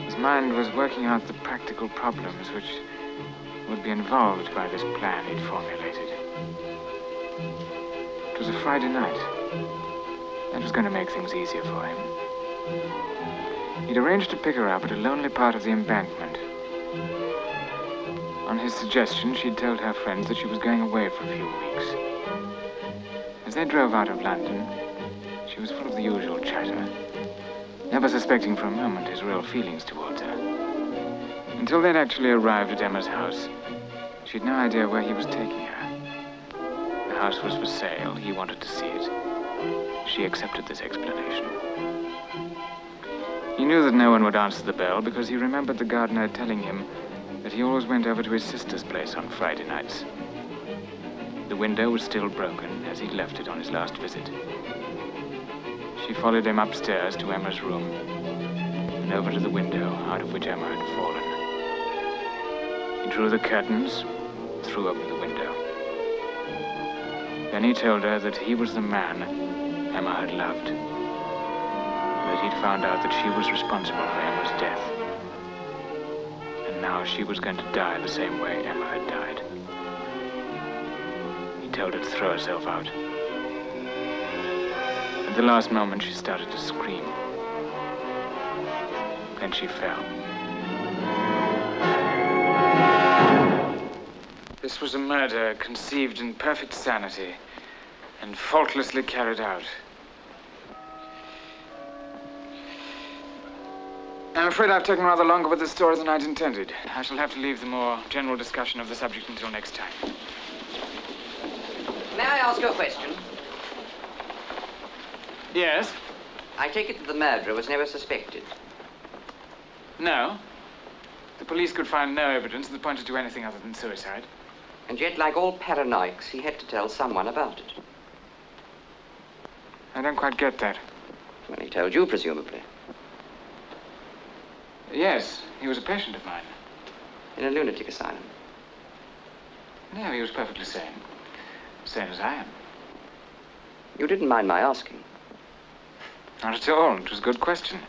his mind was working out the practical problems which would be involved by this plan he'd formulated. It was a Friday night. That was going to make things easier for him. He'd arranged to pick her up at a lonely part of the embankment. On his suggestion, she'd told her friends that she was going away for a few weeks. As they drove out of London, she was full of the usual chatter, never suspecting for a moment his real feelings towards her. Until they'd actually arrived at Emma's house, she'd no idea where he was taking her. The house was for sale. He wanted to see it. She accepted this explanation. He knew that no one would answer the bell because he remembered the gardener telling him that he always went over to his sister's place on Friday nights. The window was still broken as he'd left it on his last visit. She followed him upstairs to Emma's room and over to the window out of which Emma had fallen. He drew the curtains, threw open the window. Then he told her that he was the man Emma had loved, that he'd found out that she was responsible for Emma's death. And now she was going to die the same way Emma had died. He told her to throw herself out. At the last moment, she started to scream. Then she fell. This was a murder conceived in perfect sanity and faultlessly carried out. I'm afraid I've taken rather longer with this story than I'd intended. I shall have to leave the more general discussion of the subject until next time. May I ask you a question? Yes? I take it that the murderer was never suspected. No. The police could find no evidence that pointed to anything other than suicide. And yet, like all paranoics, he had to tell someone about it. don't quite get that. Well, he told you, presumably. Yes, he was a patient of mine. In a lunatic asylum. No, he was perfectly sane. Sane as I am. You didn't mind my asking. Not at all. It was a good question.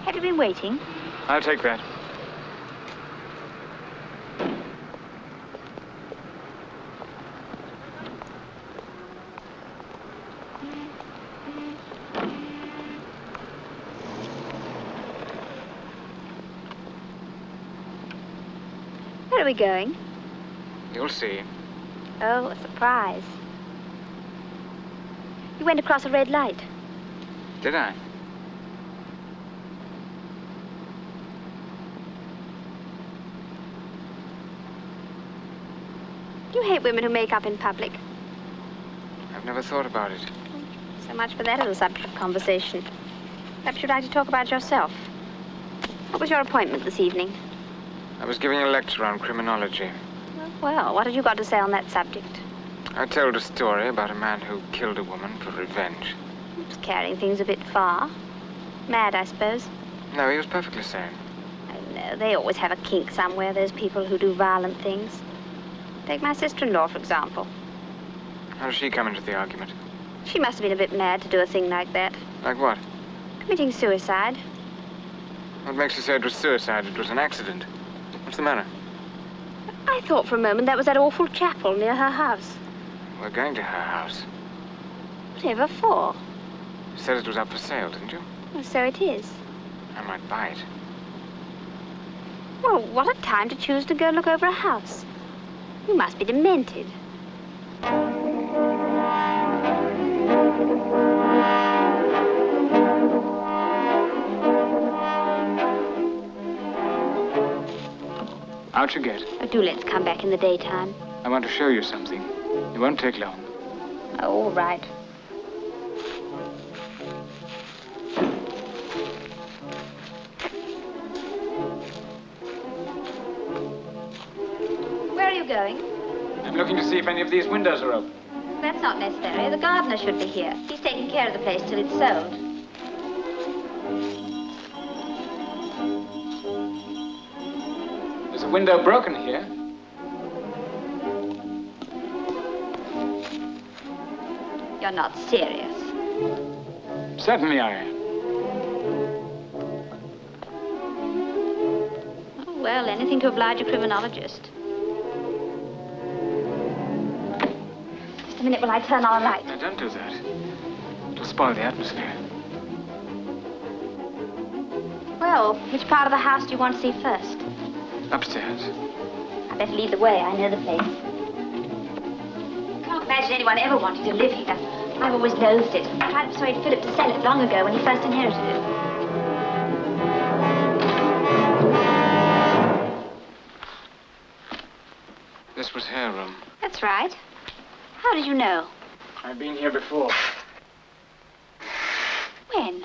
Have you been waiting? I'll take that. Where are we going? You'll see. Oh, a surprise. You went across a red light. Did I? You hate women who make up in public. I've never thought about it. So much for that as a subject of conversation. Perhaps you'd like to talk about yourself. What was your appointment this evening? I was giving a lecture on criminology. Well, what have you got to say on that subject? I told a story about a man who killed a woman for revenge. It's carrying things a bit far. Mad, I suppose. No, he was perfectly sane. Oh, no, they always have a kink somewhere, those people who do violent things. Take my sister-in-law, for example. How does she come into the argument? She must have been a bit mad to do a thing like that. Like what? Committing suicide. What makes you say it was suicide? It was an accident. What's the matter? I thought for a moment that was that awful chapel near her house. We're going to her house. Whatever for? You said it was up for sale, didn't you? Well, so it is. I might buy it. Well, what a time to choose to go look over a house. You must be demented. Out you get. Oh, do let's come back in the daytime. I want to show you something. It won't take long. Oh, all right. Where are you going? I'm looking to see if any of these windows are open. That's not necessary. The gardener should be here. He's taking care of the place till it's sold. There's a window broken here. You're not serious. Certainly I am. Oh, well, anything to oblige a criminologist. Just a minute while I turn on a light. Now, don't do that. It'll spoil the atmosphere. Well, which part of the house do you want to see first? Upstairs. I better lead the way. I know the place. Can't imagine anyone ever wanted to live here. I've always loathed it. I tried to persuade Philip to sell it long ago when he first inherited it. This was her room. That's right. How did you know? I've been here before. When?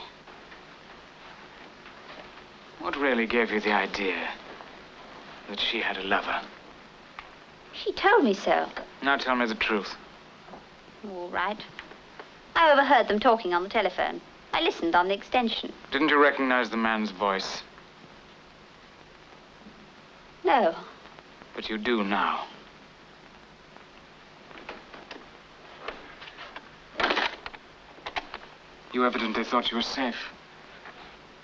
What really gave you the idea that she had a lover? She told me so. Now tell me the truth. All right. I overheard them talking on the telephone. I listened on the extension. Didn't you recognize the man's voice? No. But you do now. You evidently thought you were safe.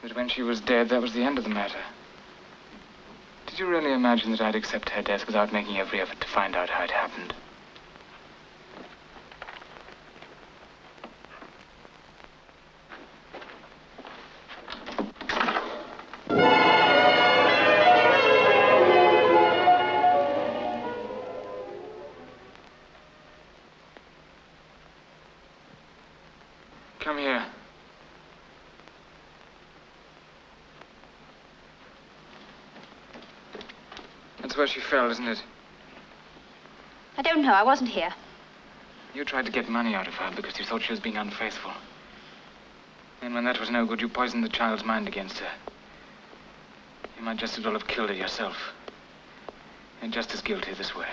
That when she was dead, that was the end of the matter. Did you really imagine that I'd accept her death without making every effort to find out how it happened? Come here. That's where she fell, isn't it? I don't know. I wasn't here. You tried to get money out of her because you thought she was being unfaithful. And when that was no good, you poisoned the child's mind against her. You might just as well have killed her yourself. You're just as guilty this way.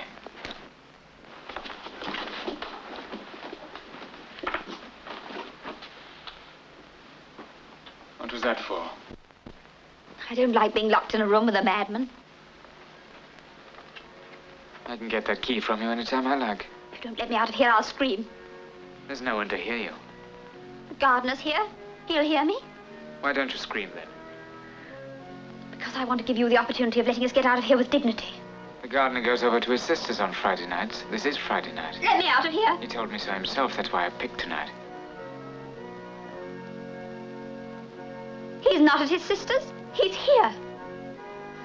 What was that for? I don't like being locked in a room with a madman. I can get that key from you anytime I like. If you don't let me out of here, I'll scream. There's no one to hear you. The gardener's here. He'll hear me. Why don't you scream then? Because I want to give you the opportunity of letting us get out of here with dignity. The gardener goes over to his sister's on Friday nights. This is Friday night. Let me out of here. He told me so himself. That's why I picked tonight. He's not at his sister's. He's here.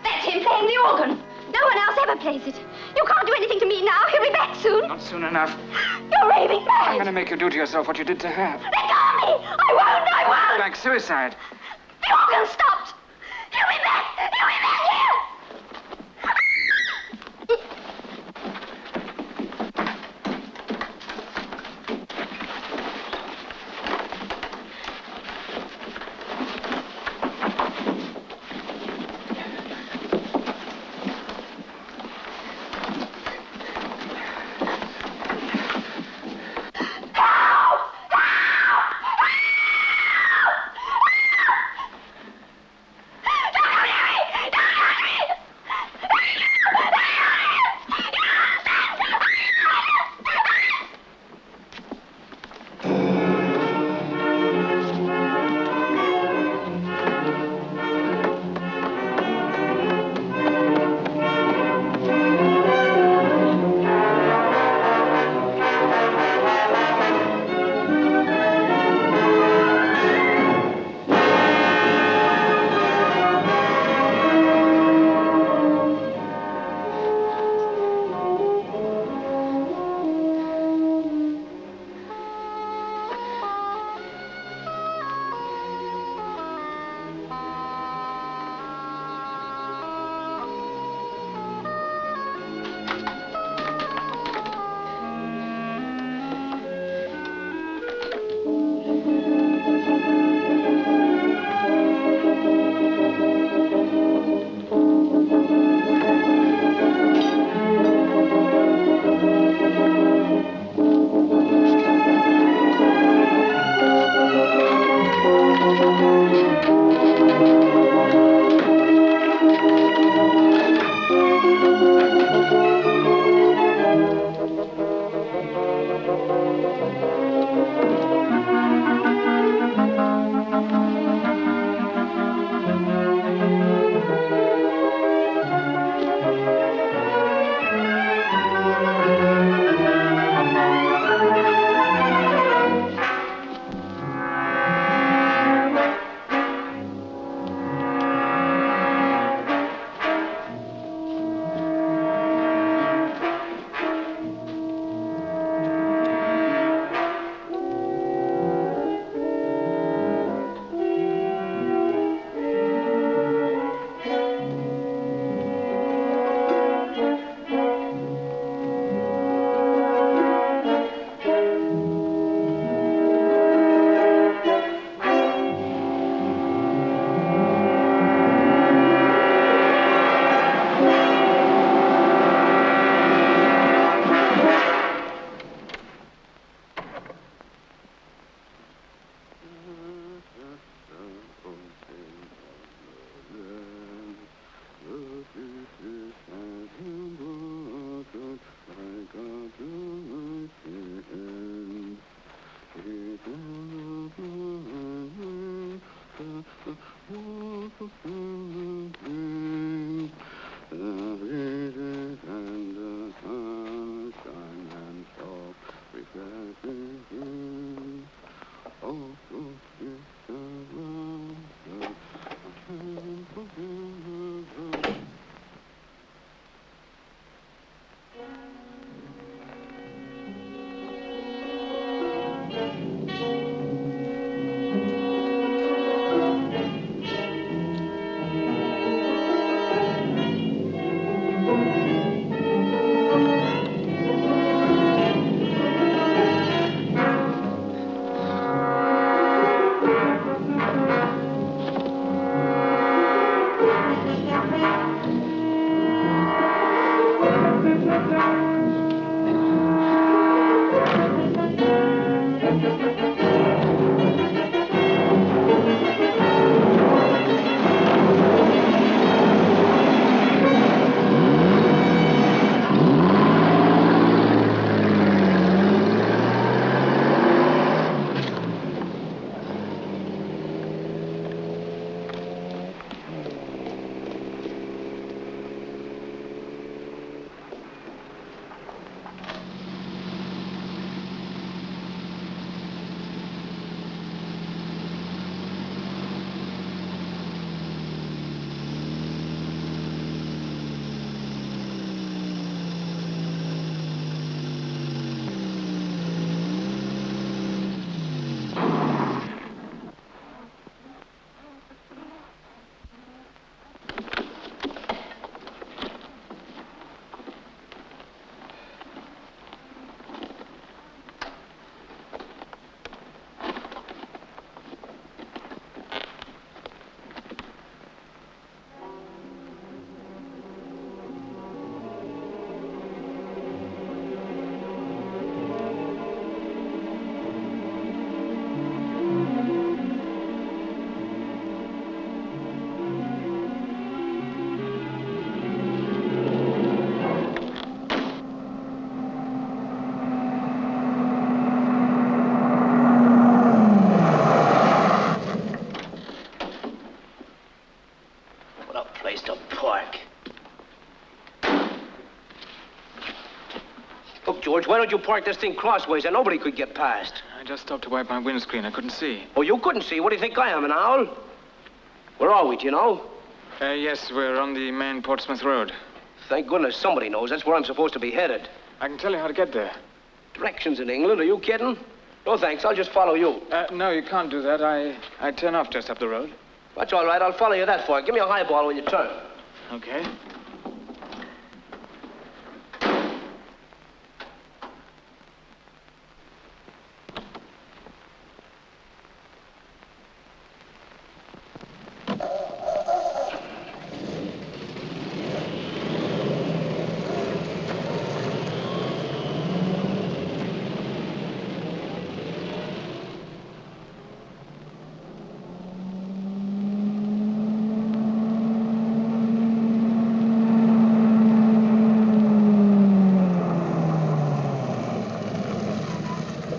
That's him playing the organ. No one else ever plays it. You can't do anything to me now. He'll be back soon. Not soon enough. You're raving mad. I'm going to make you do to yourself what you did to her. Let go of me. I won't. Like suicide. The organ stopped. He'll be back. He'll be back here. George, why don't you park this thing crossways and nobody could get past? I just stopped to wipe my windscreen. I couldn't see. Oh, you couldn't see? What do you think I am, an owl? Where are we, do you know? Yes, we're on the main Portsmouth Road. Thank goodness somebody knows. That's where I'm supposed to be headed. I can tell you how to get there. Directions in England? Are you kidding? No, thanks. I'll just follow you. No, you can't do that. I turn off just up the road. That's all right. I'll follow you that far. Give me a highball when you turn. Okay.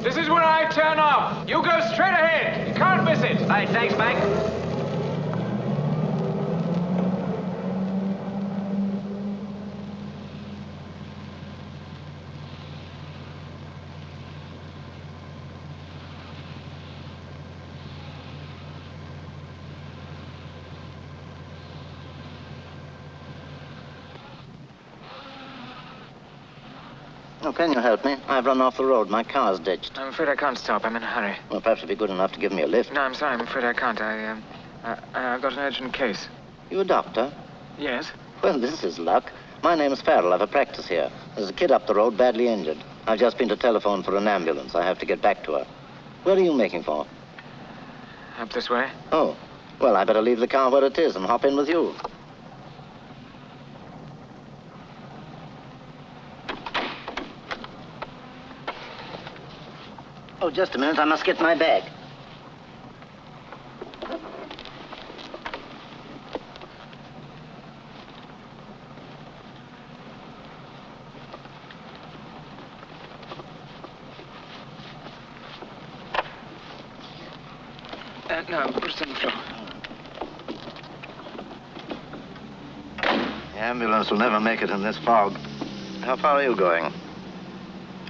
This is where I turn off. You go straight ahead. You can't miss it. All right, thanks, Mac. Oh, can you help me? I've run off the road. My car's ditched. I'm afraid I can't stop. I'm in a hurry. Well, perhaps you'd be good enough to give me a lift. No, I'm sorry. I'm afraid I can't. I've got an urgent case. You a doctor? Yes. Well, this is luck. My name's Farrell. I've a practice here. There's a kid up the road badly injured. I've just been to telephone for an ambulance. I have to get back to her. Where are you making for? Up this way. Oh. Well, I better leave the car where it is and hop in with you. Oh, just a minute. I must get my bag. No, put it on the floor. The ambulance will never make it in this fog. How far are you going?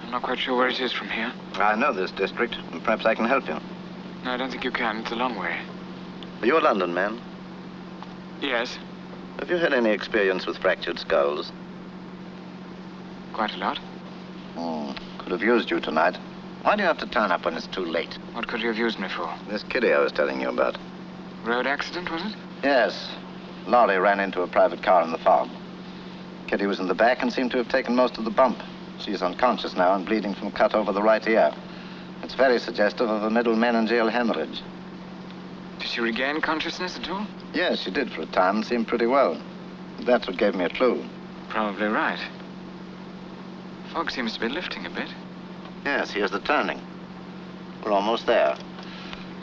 I'm not quite sure where it is from here. I know this district, and perhaps I can help you. No, I don't think you can. It's a long way. Are you a London man? Yes. Have you had any experience with fractured skulls? Quite a lot. Could have used you tonight. Why do you have to turn up when it's too late? What could you have used me for? This kiddie I was telling you about. Road accident, was it? Yes. Lorry ran into a private car in the fog. Kitty was in the back and seemed to have taken most of the bump. She's unconscious now and bleeding from a cut over the right ear. It's very suggestive of a middle meningeal hemorrhage. Did she regain consciousness at all? Yes, she did for a time and seemed pretty well. That's what gave me a clue. Probably right. Fog seems to be lifting a bit. Yes, here's the turning. We're almost there.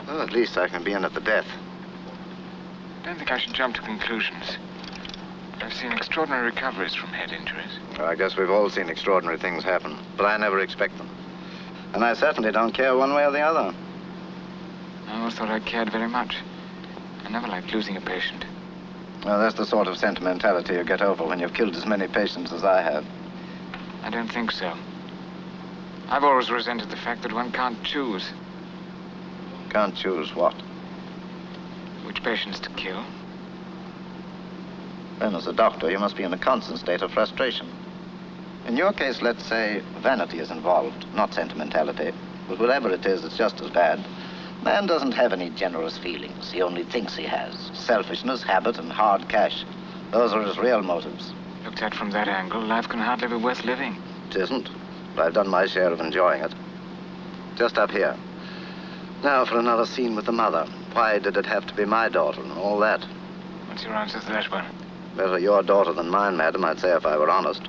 Well, at least I can be in at the death. I don't think I should jump to conclusions. I've seen extraordinary recoveries from head injuries. Well, I guess we've all seen extraordinary things happen, but I never expect them. And I certainly don't care one way or the other. I always thought I cared very much. I never liked losing a patient. Well, that's the sort of sentimentality you get over when you've killed as many patients as I have. I don't think so. I've always resented the fact that one can't choose. Can't choose what? Which patients to kill. Then, as a doctor, you must be in a constant state of frustration. In your case, let's say, vanity is involved, not sentimentality. But whatever it is, it's just as bad. Man doesn't have any generous feelings. He only thinks he has. Selfishness, habit, and hard cash. Those are his real motives. Looked at from that angle, life can hardly be worth living. It isn't, but I've done my share of enjoying it. Just up here. Now for another scene with the mother. Why did it have to be my daughter and all that? What's your answer to that one? Better your daughter than mine, madam, I'd say if I were honest.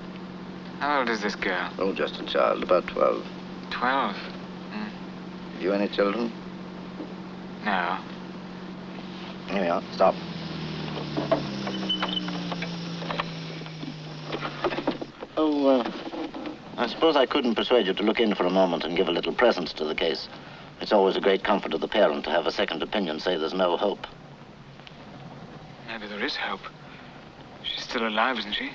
How old is this girl? Oh, just a child, about 12. 12? Have you any children? No. Here we are. Stop. Oh, I suppose I couldn't persuade you to look in for a moment and give a little presence to the case. It's always a great comfort to the parent to have a second opinion say there's no hope. Maybe there is hope. She's still alive, isn't she?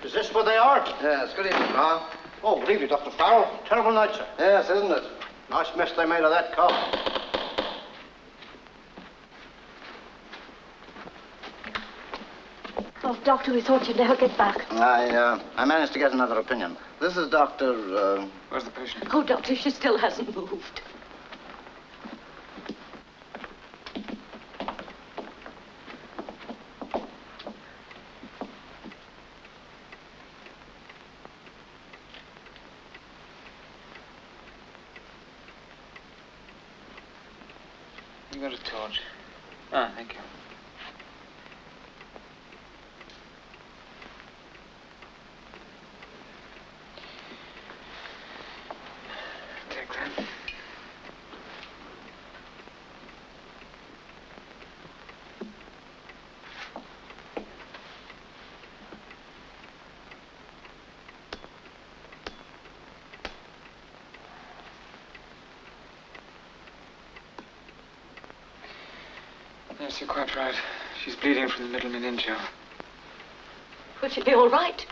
Is this where they are? Yes, good evening, Ma. Oh, good evening, Dr. Farrell. Terrible night, sir. Yes, isn't it? Nice mess they made of that car. Oh, Doctor, we thought you'd never get back. I managed to get another opinion. This is Dr. Where's the patient? Oh, Doctor, she still hasn't moved. You got a torch? Ah, thank you. Take that. Yes, you're quite right. She's bleeding from the middle meningeal. Will she be all right?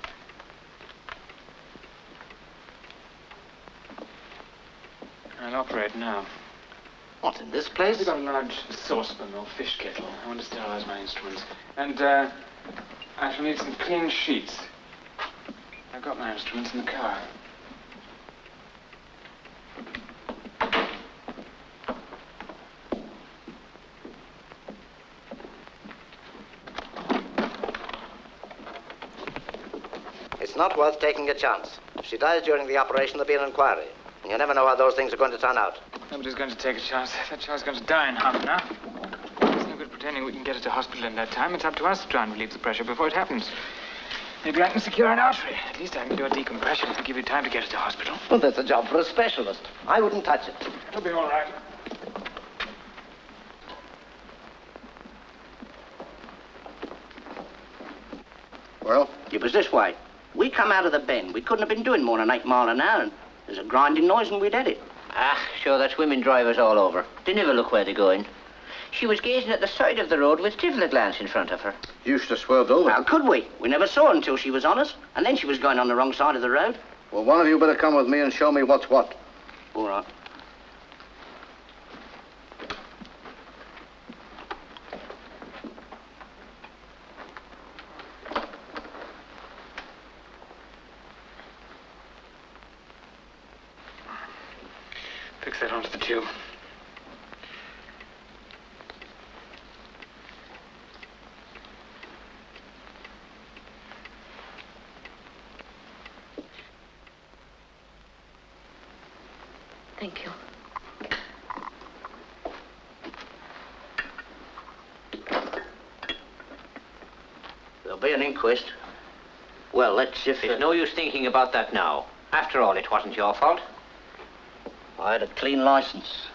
I'll operate now. What, in this place? I've got a large saucepan or fish kettle. I want to sterilize my instruments. And, I shall need some clean sheets. I've got my instruments in the car. It's not worth taking a chance. If she dies during the operation, there'll be an inquiry. And you never know how those things are going to turn out. Nobody's going to take a chance. That child's going to die in half an hour. There's no good pretending we can get her to hospital in that time. It's up to us to try and relieve the pressure before it happens. Maybe I can secure an artery. At least I can do a decompression and give you time to get her to hospital. Well, that's a job for a specialist. I wouldn't touch it. It'll be all right. Well, it was this way. We come out of the bend. We couldn't have been doing more than 8 mile an hour, and there's a grinding noise and we'd had it. Ah, sure, that's women drivers all over. They never look where they're going. She was gazing at the side of the road with divil a glance in front of her. You should have swerved over. How could we? We never saw her until she was on us, and then she was going on the wrong side of the road. Well, one of you better come with me and show me what's what. All right. Fix that onto the tube. Thank you. There'll be an inquest. Well, let's if... There's no use thinking about that now. After all, it wasn't your fault. I had a clean license.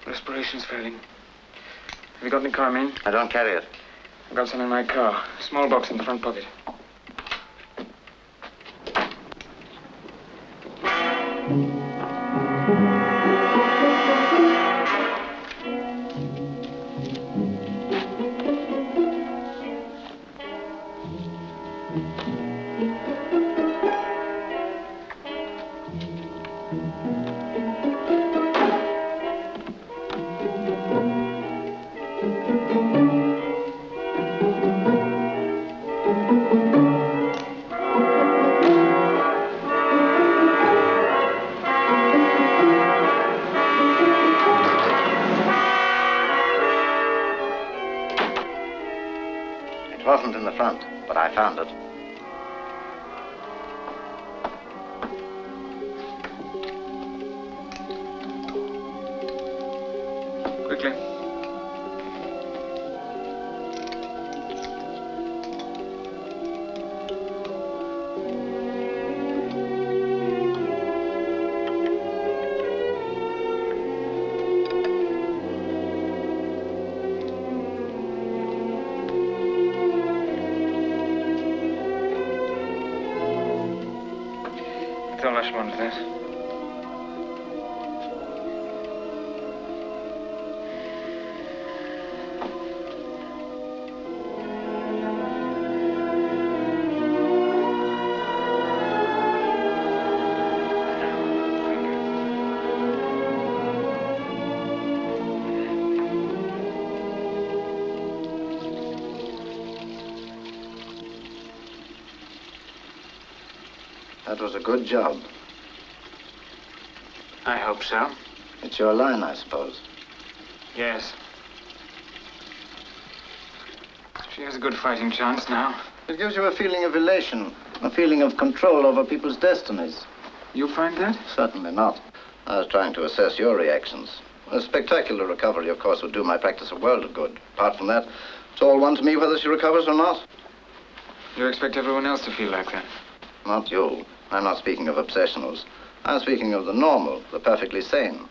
Respiration's failing. Have you got any carmine? I don't carry it. I've got some in my car. Small box in the front pocket. It wasn't in the front, but I found it. Quickly. Don't lash one to this. That was a good job. I hope so. It's your line, I suppose. Yes. She has a good fighting chance now. It gives you a feeling of elation, a feeling of control over people's destinies. You find that? Certainly not. I was trying to assess your reactions. A spectacular recovery, of course, would do my practice a world of good. Apart from that, it's all one to me whether she recovers or not. You expect everyone else to feel like that? Not you. I'm not speaking of obsessionals. I'm speaking of the normal, the perfectly sane.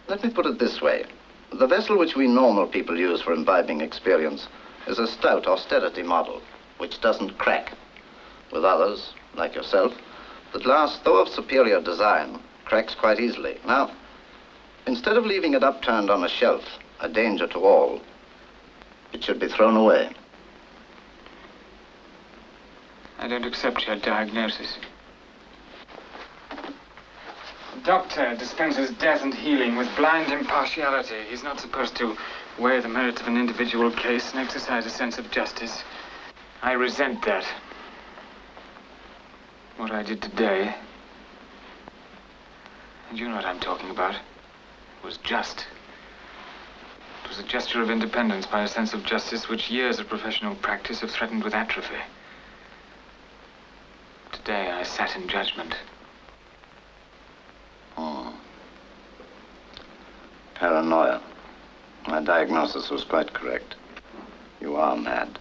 Let me put it this way. The vessel which we normal people use for imbibing experience is a stout austerity model, which doesn't crack. With others, like yourself, the glass, though of superior design, cracks quite easily. Now, instead of leaving it upturned on a shelf, a danger to all, it should be thrown away. I don't accept your diagnosis. The doctor dispenses death and healing with blind impartiality. He's not supposed to weigh the merits of an individual case and exercise a sense of justice. I resent that. What I did today, and you know what I'm talking about, was just. It was a gesture of independence by a sense of justice which years of professional practice have threatened with atrophy. Today I sat in judgment. Oh. Paranoia. My diagnosis was quite correct. You are mad.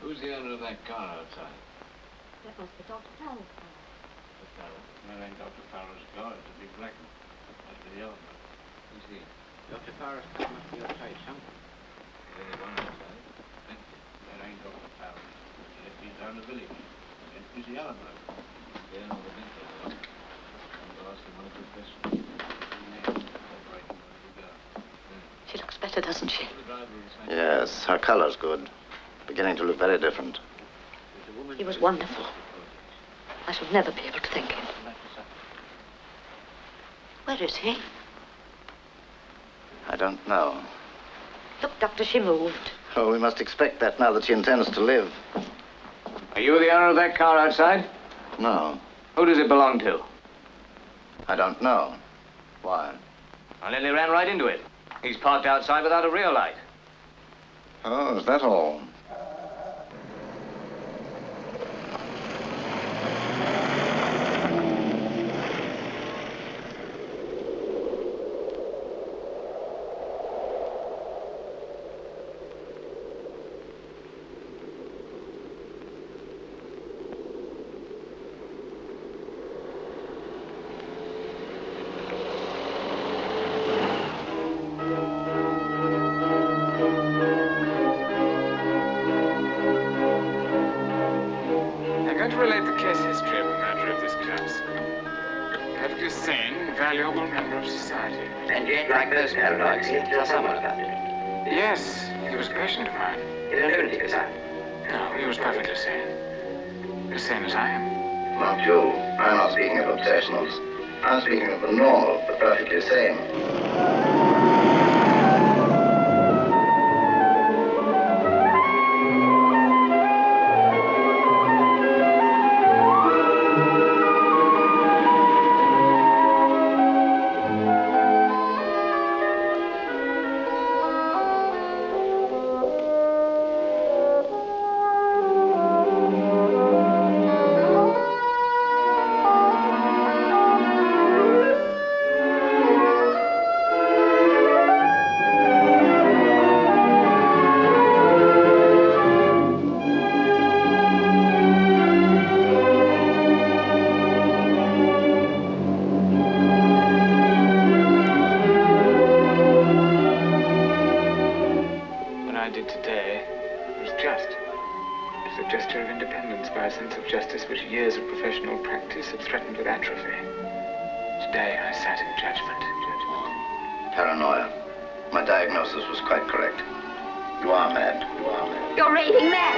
Who's the owner of that car outside? That must be Dr. Farrell's car. The Farrell? That ain't Dr. Farrell's car. Dr. Forrest, that must be your place, huh? There's only one outside. Thank you. There ain't Dr. Forrest. He left me down the village. Went to the other bloke. There on the bench of the rock. I'm to ask him one or two questions. She looks better, doesn't she? Yes, her color's good. Beginning to look very different. He was wonderful. I shall never be able to thank him. Where is he? I don't know. Look, Doctor, she moved. Oh, we must expect that now that she intends to live. Are you the owner of that car outside? No, Who does it belong to? I don't know. Why? I nearly ran right into it. He's parked outside without a rear light. Oh, is that all? Relate the case history of a murderer of this class. Perfectly sane, valuable member of society. And you ain't like those paranoids. You tell someone about it. Yes, he was a patient of mine. In a lunatic asylum. No, he was perfectly sane. As sane as I am. Not you. I'm not speaking of obsessionals. I'm speaking of the normal, the perfectly sane. Paranoia. My diagnosis was quite correct. You are mad. You are mad. You're raving mad.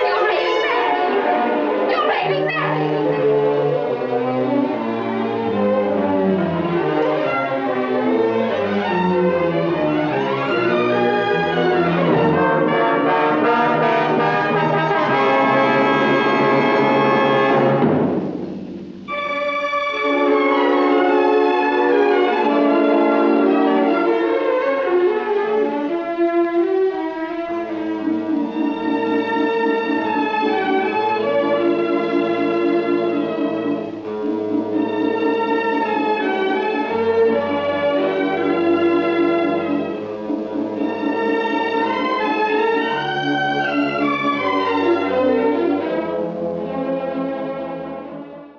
You're raving mad. You're raving mad.